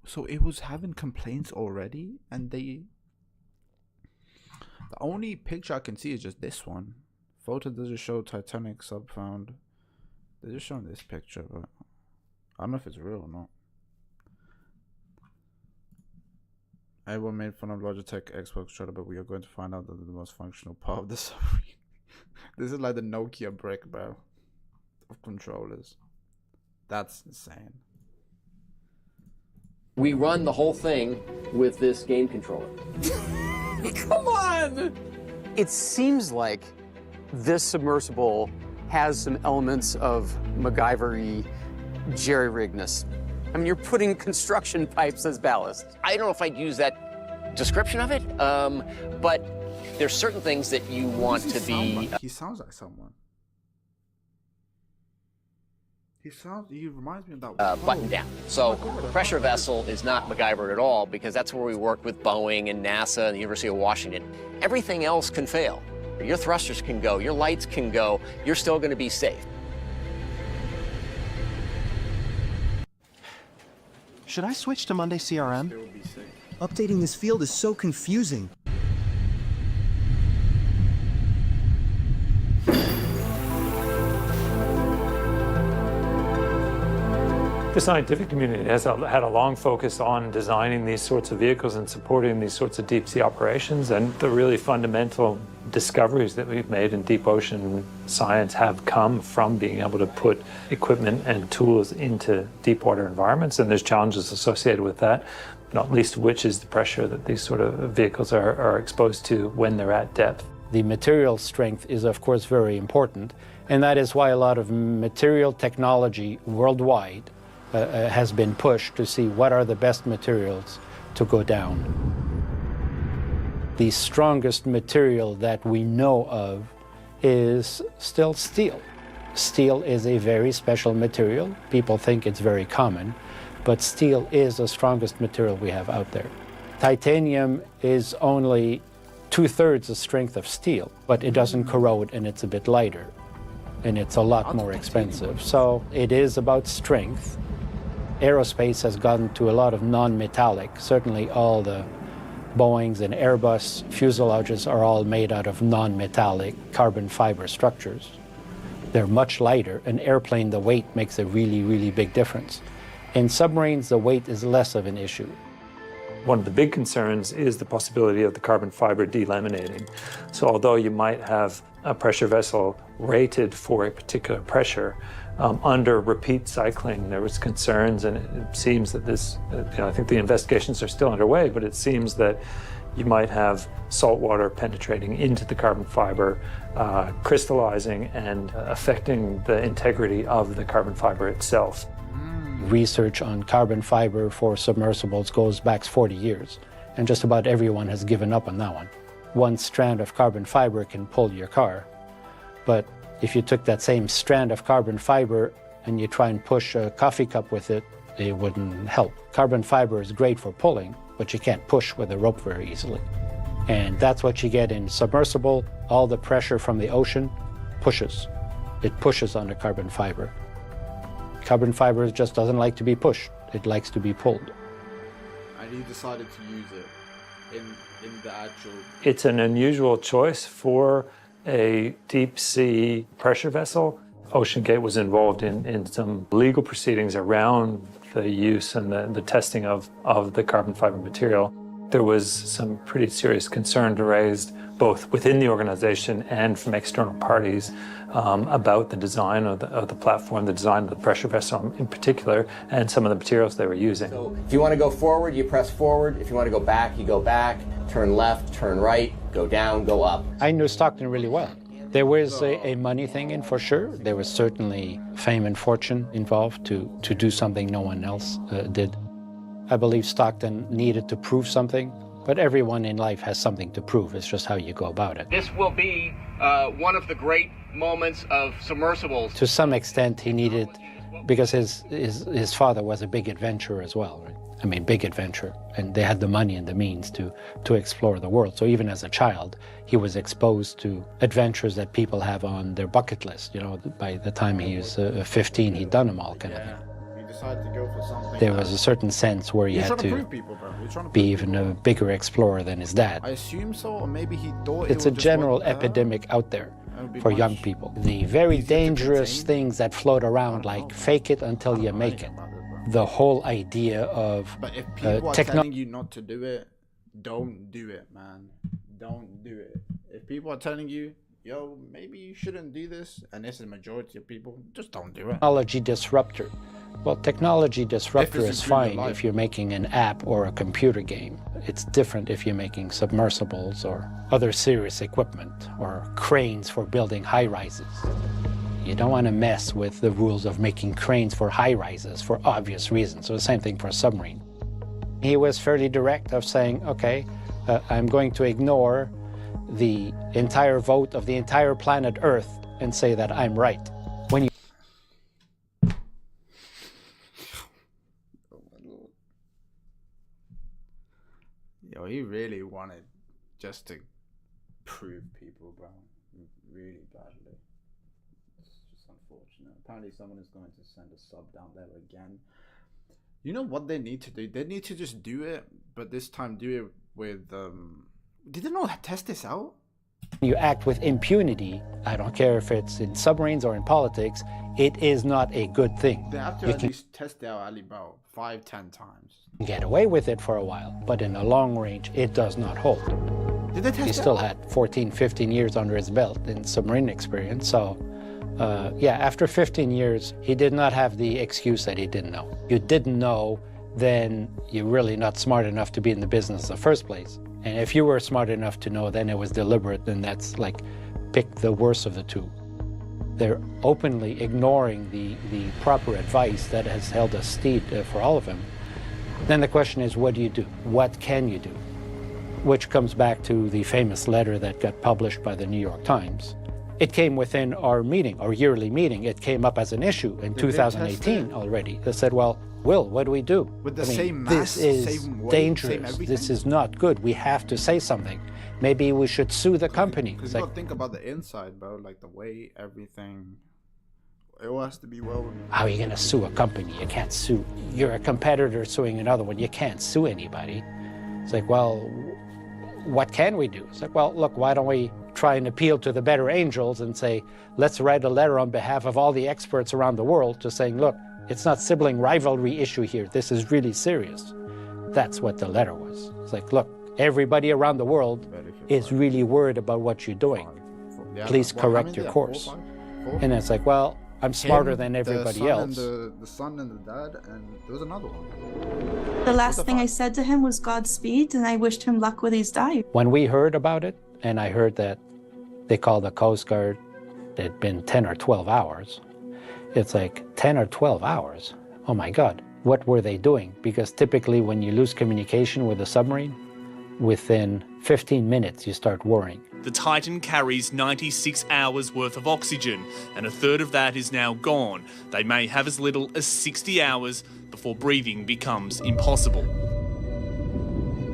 So it was having complaints already, and the only picture I can see is just this one. Photo doesn't show Titanic sub found. They're just showing this picture, but I don't know if it's real or not. Everyone made fun of Logitech Xbox controller, but we are going to find out that the most functional part of the submarine. This is like the Nokia brick, bro, of controllers. That's insane. We run the whole thing with this game controller. Come on! It seems like this submersible has some elements of MacGyver-y jerry-rigness. I mean, you're putting construction pipes as ballast. I don't know if I'd use that description of it, but there's certain things that you want to be... He sounds like someone. He reminds me of that button down. So the pressure vessel is not MacGyver at all, because that's where we work with Boeing and NASA and the University of Washington. Everything else can fail. Your thrusters can go, your lights can go, you're still going to be safe. Should I switch to Monday CRM? Updating this field is so confusing. The scientific community has had a long focus on designing these sorts of vehicles and supporting these sorts of deep sea operations, and the really fundamental discoveries that we've made in deep ocean science have come from being able to put equipment and tools into deep water environments, and there's challenges associated with that, not least of which is the pressure that these sort of vehicles are exposed to when they're at depth. The material strength is, of course, very important, and that is why a lot of material technology worldwide has been pushed to see what are the best materials to go down. The strongest material that we know of is still steel. Steel is a very special material. People think it's very common, but steel is the strongest material we have out there. Titanium is only 2/3 the strength of steel, but it doesn't corrode and it's a bit lighter and it's a lot more expensive. So it is about strength. Aerospace has gone to a lot of non-metallic. Certainly all the Boeings and Airbus fuselages are all made out of non-metallic carbon fiber structures. They're much lighter. An airplane, the weight makes a really, really big difference. In submarines, the weight is less of an issue. One of the big concerns is the possibility of the carbon fiber delaminating. So although you might have a pressure vessel rated for a particular pressure, under repeat cycling, there was concerns, and it seems that this, I think the investigations are still underway, but it seems that you might have salt water penetrating into the carbon fiber, crystallizing and affecting the integrity of the carbon fiber itself. Research on carbon fiber for submersibles goes back 40 years, and just about everyone has given up on that one. One strand of carbon fiber can pull your car, but if you took that same strand of carbon fiber and you try and push a coffee cup with it, it wouldn't help. Carbon fiber is great for pulling, but you can't push with a rope very easily. And that's what you get in submersible. All the pressure from the ocean pushes. It pushes on the carbon fiber. Carbon fiber just doesn't like to be pushed. It likes to be pulled. And you decided to use it in the actual... It's an unusual choice for a deep sea pressure vessel. OceanGate was involved in some legal proceedings around the use and the testing of the carbon fiber material. There was some pretty serious concern raised both within the organization and from external parties about the design of the platform, the design of the pressure vessel in particular, and some of the materials they were using. So if you want to go forward, you press forward. If you want to go back, you go back. Turn left, turn right, go down, go up. I knew Stockton really well. There was a money thing in for sure. There was certainly fame and fortune involved to do something no one else did. I believe Stockton needed to prove something, but everyone in life has something to prove. It's just how you go about it. This will be one of the great moments of submersibles. To some extent, he needed, because his father was a big adventurer as well, right? I mean, big adventure, and they had the money and the means to explore the world. So even as a child, he was exposed to adventures that people have on their bucket list. You know, by the time he was 15, he'd done them all, kind of thing. You decided to go for something. There was a certain sense where he had to be even a bigger explorer than his dad. I assume so, or maybe he thought it's a general epidemic out there for young people. The very dangerous things that float around, like fake it until you make it. The whole idea of But if people are telling you not to do it, don't do it, man. Don't do it. If people are telling you, yo, maybe you shouldn't do this, and this is the majority of people, just don't do it. Technology disruptor. Well, technology disruptor is fine if you're making an app or a computer game. It's different if you're making submersibles or other serious equipment or cranes for building high-rises. You don't want to mess with the rules of making cranes for high-rises for obvious reasons. So the same thing for a submarine. He was fairly direct of saying, okay, I'm going to ignore the entire vote of the entire planet Earth and say that I'm right. When you Yo, he really wanted just to prove people, bro. Really badly. It's just unfortunate. Apparently someone is going to send a sub down there again. You know what they need to do? They need to just do it, but this time do it with did they not test this out? You act with impunity, I don't care if it's in submarines or in politics, it is not a good thing. They have to at least test it out at about 5-10 times. Get away with it for a while, but in the long range, it does not hold. Did they test He still had 14, 15 years under his belt in submarine experience, so yeah, after 15 years, he did not have the excuse that he didn't know. You didn't know, then you're really not smart enough to be in the business in the first place. And if you were smart enough to know, then it was deliberate, then that's like, pick the worst of the two. They're openly ignoring the proper advice that has held us steep for all of them. Then the question is, what do you do? What can you do? Which comes back to the famous letter that got published by the New York Times. It came within our meeting, our yearly meeting. It came up as an issue in 2018 already. They said, well, Will, what do we do? With the same mass, this is same weight, dangerous. same This is not good. We have to say something. Maybe we should sue the company. Because you gotta think about the inside, bro. Like the weight, everything. It all has to be well. How are you going to sue a company? You can't sue. You're a competitor suing another one. You can't sue anybody. It's like, well, what can we do? It's like, well, look, why don't we try and appeal to the better angels and say, let's write a letter on behalf of all the experts around the world just saying, look, it's not sibling rivalry issue here. This is really serious. That's what the letter was. It's like, look, everybody around the world is really worried about what you're doing. Please correct your course. And it's like, well, I'm smarter than everybody else. The son and the dad, and there was another one. The last thing I said to him was Godspeed, and I wished him luck with his dive. When we heard about it, and I heard that they called the Coast Guard, it had been 10 or 12 hours. It's like 10 or 12 hours. Oh my God, what were they doing? Because typically when you lose communication with a submarine, within 15 minutes you start worrying. The Titan carries 96 hours worth of oxygen, and a third of that is now gone. They may have as little as 60 hours before breathing becomes impossible.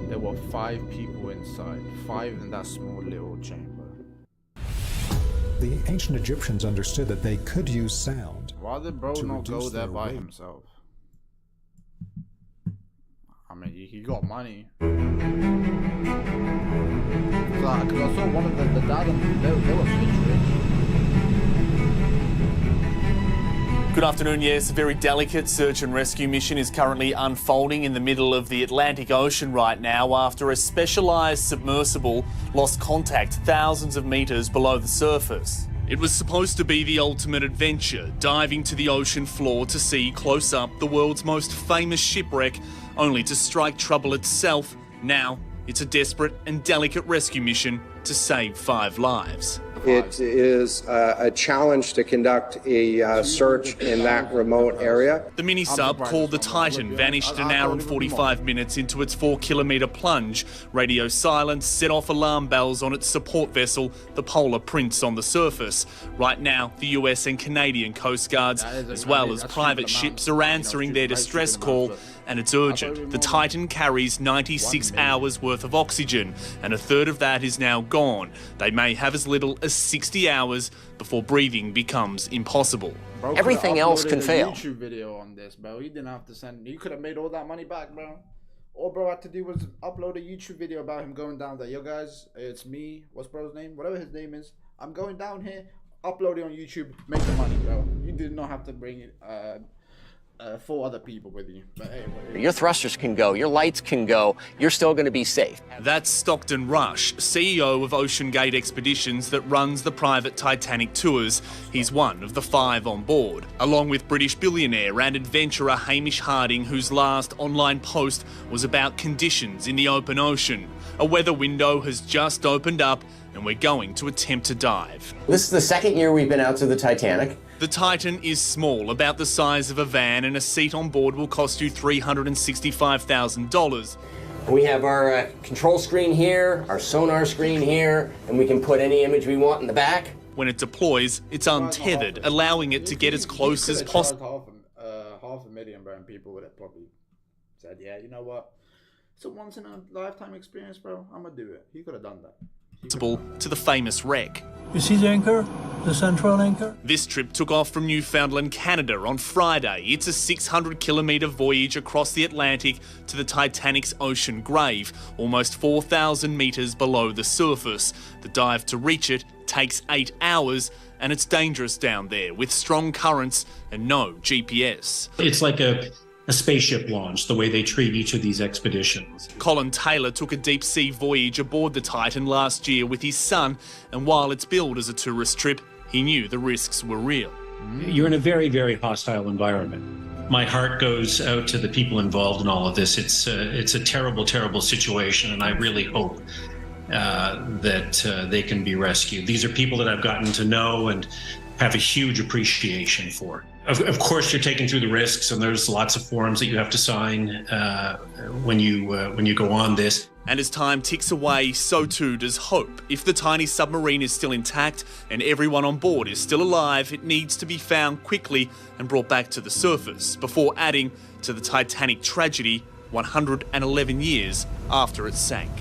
There were 5 people inside, 5 in that small little chamber. The ancient Egyptians understood that they could use sound. Why did bro not go there by himself? I mean, he got money. Because I saw one of the dad and they were rich. Good afternoon. Yes, a very delicate search and rescue mission is currently unfolding in the middle of the Atlantic Ocean right now after a specialised submersible lost contact thousands of metres below the surface. It was supposed to be the ultimate adventure, diving to the ocean floor to see close up the world's most famous shipwreck, only to strike trouble itself. Now, it's a desperate and delicate rescue mission to save 5 lives. It is a challenge to conduct a search in that remote area. The mini-sub called the Titan vanished an hour and 45 minutes into its 4-kilometre plunge. Radio silence set off alarm bells on its support vessel, the Polar Prince, on the surface. Right now, the US and Canadian Coast Guards, as well as private ships, are answering their distress call. And it's urgent. The Titan carries 96 hours worth of oxygen, and a third of that is now gone. They may have as little as 60 hours before breathing becomes impossible. Bro, everything else can fail. YouTube video on this, bro. He didn't have to send. He could have made all that money back, bro. All bro had to do was upload a YouTube video about him going down there. Yo guys, it's me. What's bro's name? Whatever his name is. I'm going down here. Upload it on YouTube. Make the money, bro. You did not have to bring it. 4 other people with you. But hey, your thrusters can go, your lights can go, you're still going to be safe. That's Stockton Rush, CEO of OceanGate Expeditions that runs the private Titanic tours. He's one of the 5 on board, along with British billionaire and adventurer Hamish Harding, whose last online post was about conditions in the open ocean. A weather window has just opened up and we're going to attempt to dive. This is the 2nd year we've been out to the Titanic. The Titan is small, about the size of a van, and a seat on board will cost you $365,000. We have our control screen here, our sonar screen here, and we can put any image we want in the back. When it deploys, it's untethered, allowing it to get as close as possible. $500,000, bro, and people would have probably said, yeah, you know what? It's a once-in-a-lifetime experience, bro. I'm going to do it. He could have done that. To the famous wreck. You see the anchor? The central anchor? This trip took off from Newfoundland, Canada on Friday. It's a 600-kilometre voyage across the Atlantic to the Titanic's ocean grave, almost 4,000 metres below the surface. The dive to reach it takes 8 hours, and it's dangerous down there with strong currents and no GPS. It's like a spaceship launch, the way they treat each of these expeditions. Colin Taylor took a deep-sea voyage aboard the Titan last year with his son, and while it's billed as a tourist trip, he knew the risks were real. You're in a very, very hostile environment. My heart goes out to the people involved in all of this. It's a terrible, terrible situation, and I really hope that they can be rescued. These are people that I've gotten to know and have a huge appreciation for. Of course, you're taken through the risks, and there's lots of forms that you have to sign when you go on this. And as time ticks away, so too does hope. If the tiny submarine is still intact and everyone on board is still alive, it needs to be found quickly and brought back to the surface before adding to the Titanic tragedy 111 years after it sank.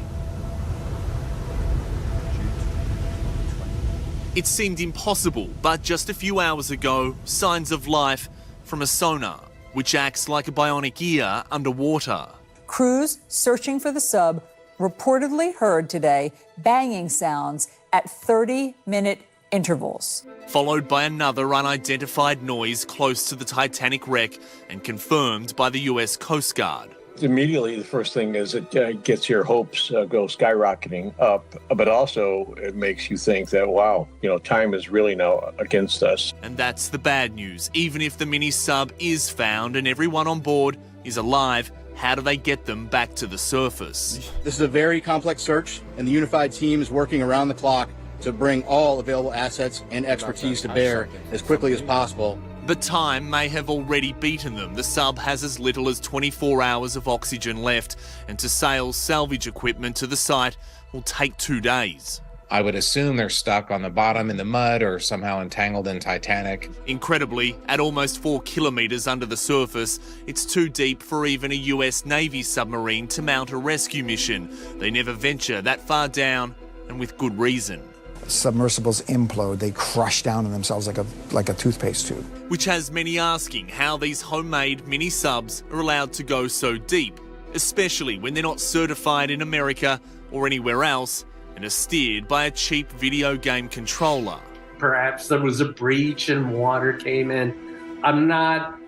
It seemed impossible, but just a few hours ago, signs of life from a sonar, which acts like a bionic ear underwater. Crews searching for the sub reportedly heard today banging sounds at 30-minute intervals. Followed by another unidentified noise close to the Titanic wreck and confirmed by the US Coast Guard. Immediately, the first thing is it gets your hopes go skyrocketing up, but also it makes you think that, wow, time is really now against us. And that's the bad news. Even if the mini sub is found and everyone on board is alive, how do they get them back to the surface? This is a very complex search, and the unified team is working around the clock to bring all available assets and expertise to bear as quickly as possible. But time may have already beaten them. The sub has as little as 24 hours of oxygen left, and to sail salvage equipment to the site will take 2 days. I would assume they're stuck on the bottom in the mud or somehow entangled in Titanic. Incredibly, at almost 4 kilometres under the surface, it's too deep for even a US Navy submarine to mount a rescue mission. They never venture that far down, and with good reason. Submersibles implode. They crush down on themselves like a toothpaste tube. Which has many asking how these homemade mini subs are allowed to go so deep, especially when they're not certified in America or anywhere else and are steered by a cheap video game controller. Perhaps there was a breach and water came in. I'm not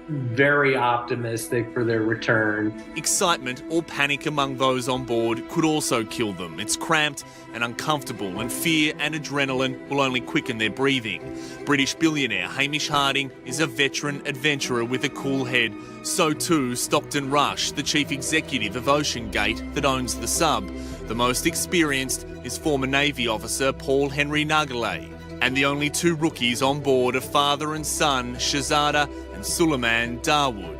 very optimistic for their return. Excitement or panic among those on board could also kill them. It's cramped and uncomfortable, and fear and adrenaline will only quicken their breathing. British billionaire Hamish Harding is a veteran adventurer with a cool head. So too Stockton Rush, the chief executive of OceanGate that owns the sub. The most experienced is former Navy officer Paul Henry Nagelay. And the only 2 rookies on board are father and son, Shahzada and Suleiman Dawood.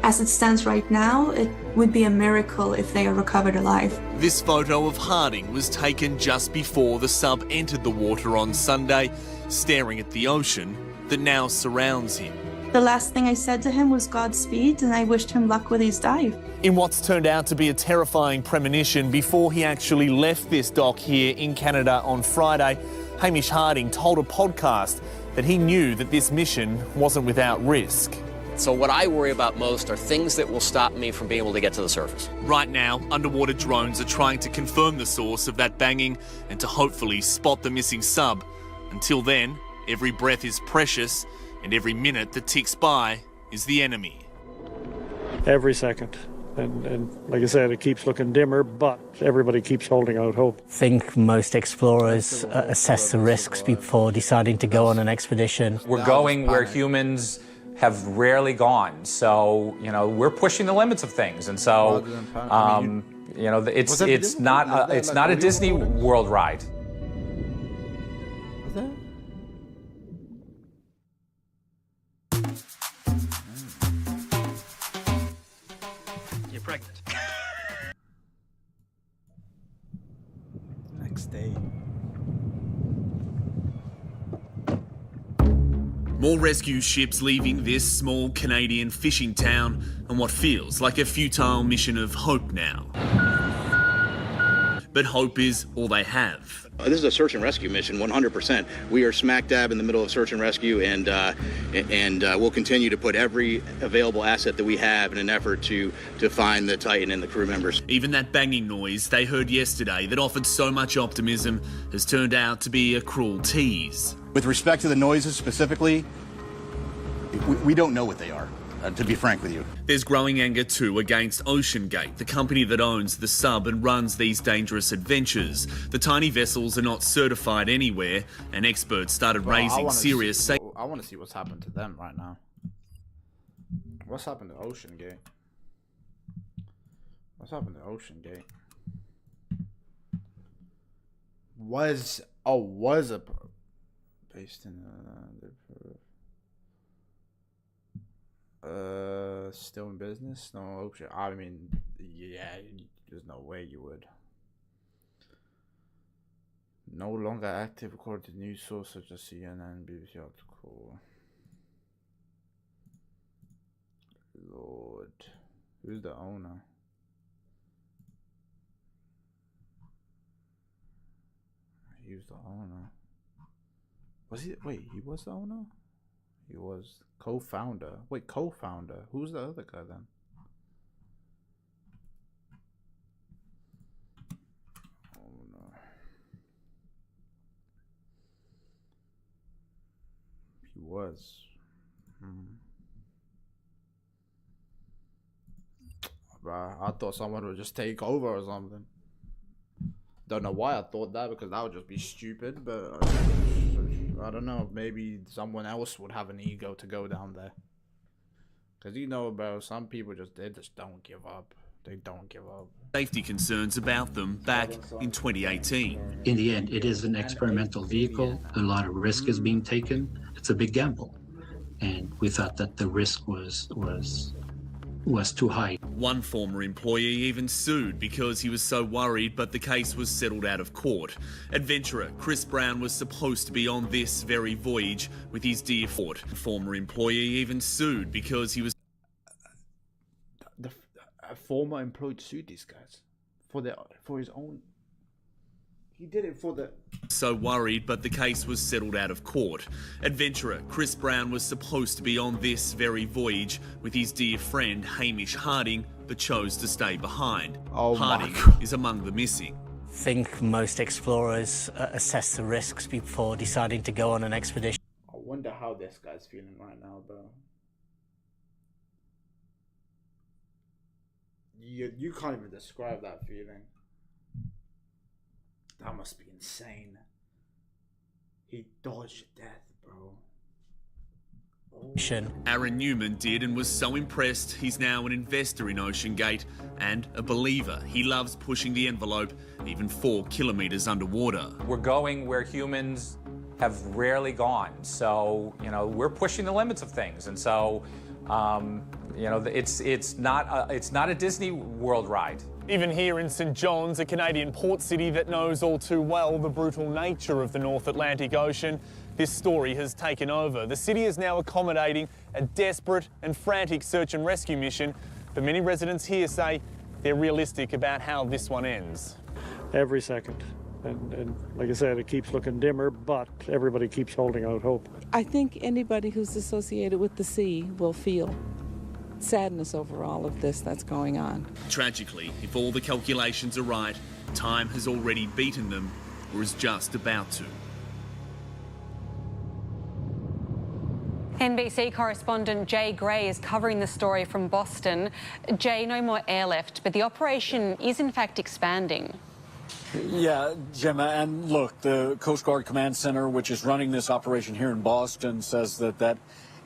As it stands right now, it would be a miracle if they are recovered alive. This photo of Harding was taken just before the sub entered the water on Sunday, staring at the ocean that now surrounds him. The last thing I said to him was Godspeed, and I wished him luck with his dive. In what's turned out to be a terrifying premonition, before he actually left this dock here in Canada on Friday, Hamish Harding told a podcast that he knew that this mission wasn't without risk. So what I worry about most are things that will stop me from being able to get to the surface. Right now, underwater drones are trying to confirm the source of that banging and to hopefully spot the missing sub. Until then, every breath is precious and every minute that ticks by is the enemy. Every second. And like I said, it keeps looking dimmer, but everybody keeps holding out hope. I think most explorers assess the risks before deciding to go on an expedition. We're going where humans have rarely gone. So, we're pushing the limits of things. And so, it's not a Disney World ride. You're pregnant. Next day. More rescue ships leaving this small Canadian fishing town on what feels like a futile mission of hope now. But hope is all they have. This is a search and rescue mission, 100%. We are smack dab in the middle of search and rescue, and we'll continue to put every available asset that we have in an effort to find the Titan and the crew members. Even that banging noise they heard yesterday that offered so much optimism has turned out to be a cruel tease. With respect to the noises specifically, we don't know what they are, to be frank with you. There's growing anger too against OceanGate, the company that owns the sub and runs these dangerous adventures. The tiny vessels are not certified anywhere, and experts started raising serious safety. I want to see what's happened to them right now. What's happened to OceanGate? What's happened to OceanGate? Was a based in still in business? No, I mean, yeah, There's no way you would. No longer active according to news source such as CNN, BBC article. Lord. Who's the owner? He was the owner. Was he? Wait, he was the owner? He was co-founder. Wait, co-founder. Who's the other guy then? Owner. He was. Bruh, I thought someone would just take over or something. Don't know why I thought that, because that would just be stupid, but I don't know, maybe someone else would have an ego to go down there. Because you know, bro, some people they just don't give up. They don't give up. Safety concerns about them back in 2018. In the end, it is an experimental vehicle. A lot of risk is being taken. It's a big gamble. And we thought that the risk was too high. One former employee even sued because he was so worried, but the case was settled out of court. Adventurer Chris Brown was supposed to be on this very voyage with his dear Ford. Former employee even sued because he was... A former employee sued these guys for his own... He did it for the... So worried, but the case was settled out of court. Adventurer Chris Brown was supposed to be on this very voyage with his dear friend Hamish Harding, but chose to stay behind. Harding is among the missing. I think most explorers assess the risks before deciding to go on an expedition. I wonder how this guy's feeling right now, bro. You can't even describe that feeling. That must be insane. He dodged death, bro. Oh. Aaron Newman did and was so impressed he's now an investor in OceanGate and a believer. He loves pushing the envelope even 4 kilometers underwater. We're going where humans have rarely gone. So, you know, we're pushing the limits of things. And so, you know, it's not a Disney World ride. Even here in St John's, a Canadian port city that knows all too well the brutal nature of the North Atlantic Ocean, this story has taken over. The city is now accommodating a desperate and frantic search and rescue mission, but many residents here say they're realistic about how this one ends. Every second. And like I said, it keeps looking dimmer, but everybody keeps holding out hope. I think anybody who's associated with the sea will feel sadness over all of this that's going on. Tragically, if all the calculations are right, time has already beaten them, or is just about to. NBC correspondent Jay Gray is covering the story from Boston. Jay, no more airlift, but the operation is in fact expanding. Yeah, Gemma, and look, the Coast Guard Command Center, which is running this operation here in Boston, says that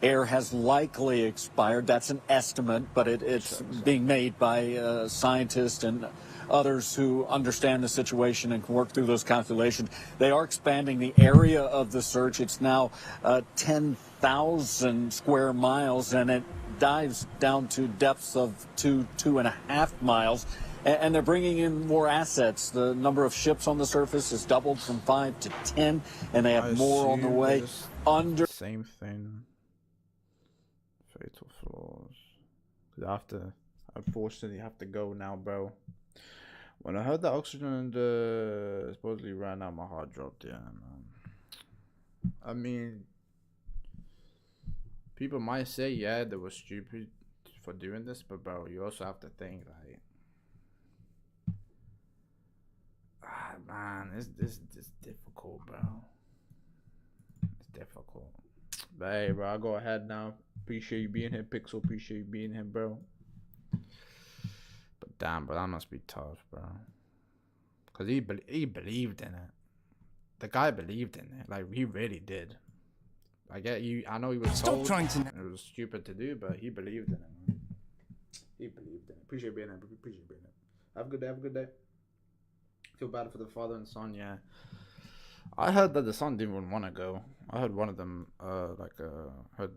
air has likely expired. That's an estimate, but it's being made by scientists and others who understand the situation and can work through those calculations. They are expanding the area of the search. It's now 10,000 square miles, and it dives down to depths of 2.5 miles. And they're bringing in more assets. The number of ships on the surface has doubled from 5 to 10, and they have more on the way. Same thing. Fatal flaws. Unfortunately, have to go now, bro. When I heard the oxygen supposedly ran out, my heart dropped. Yeah, man. I mean, people might say, yeah, they were stupid for doing this, but bro, you also have to think, like, man, this difficult, bro. It's difficult. But hey, bro, I'll go ahead now. Appreciate you being here, Pixel. Appreciate you being here, bro. But damn, bro, that must be tough, bro. Cause he believed in it. The guy believed in it. Like, he really did. I get you. I know he was told it was stupid to do, but he believed in it, man. He believed in it. Appreciate you being here. Appreciate you being here. Have a good day. Have a good day. Feel bad for the father and son, yeah. I heard that the son didn't even want to go. I heard one of them, heard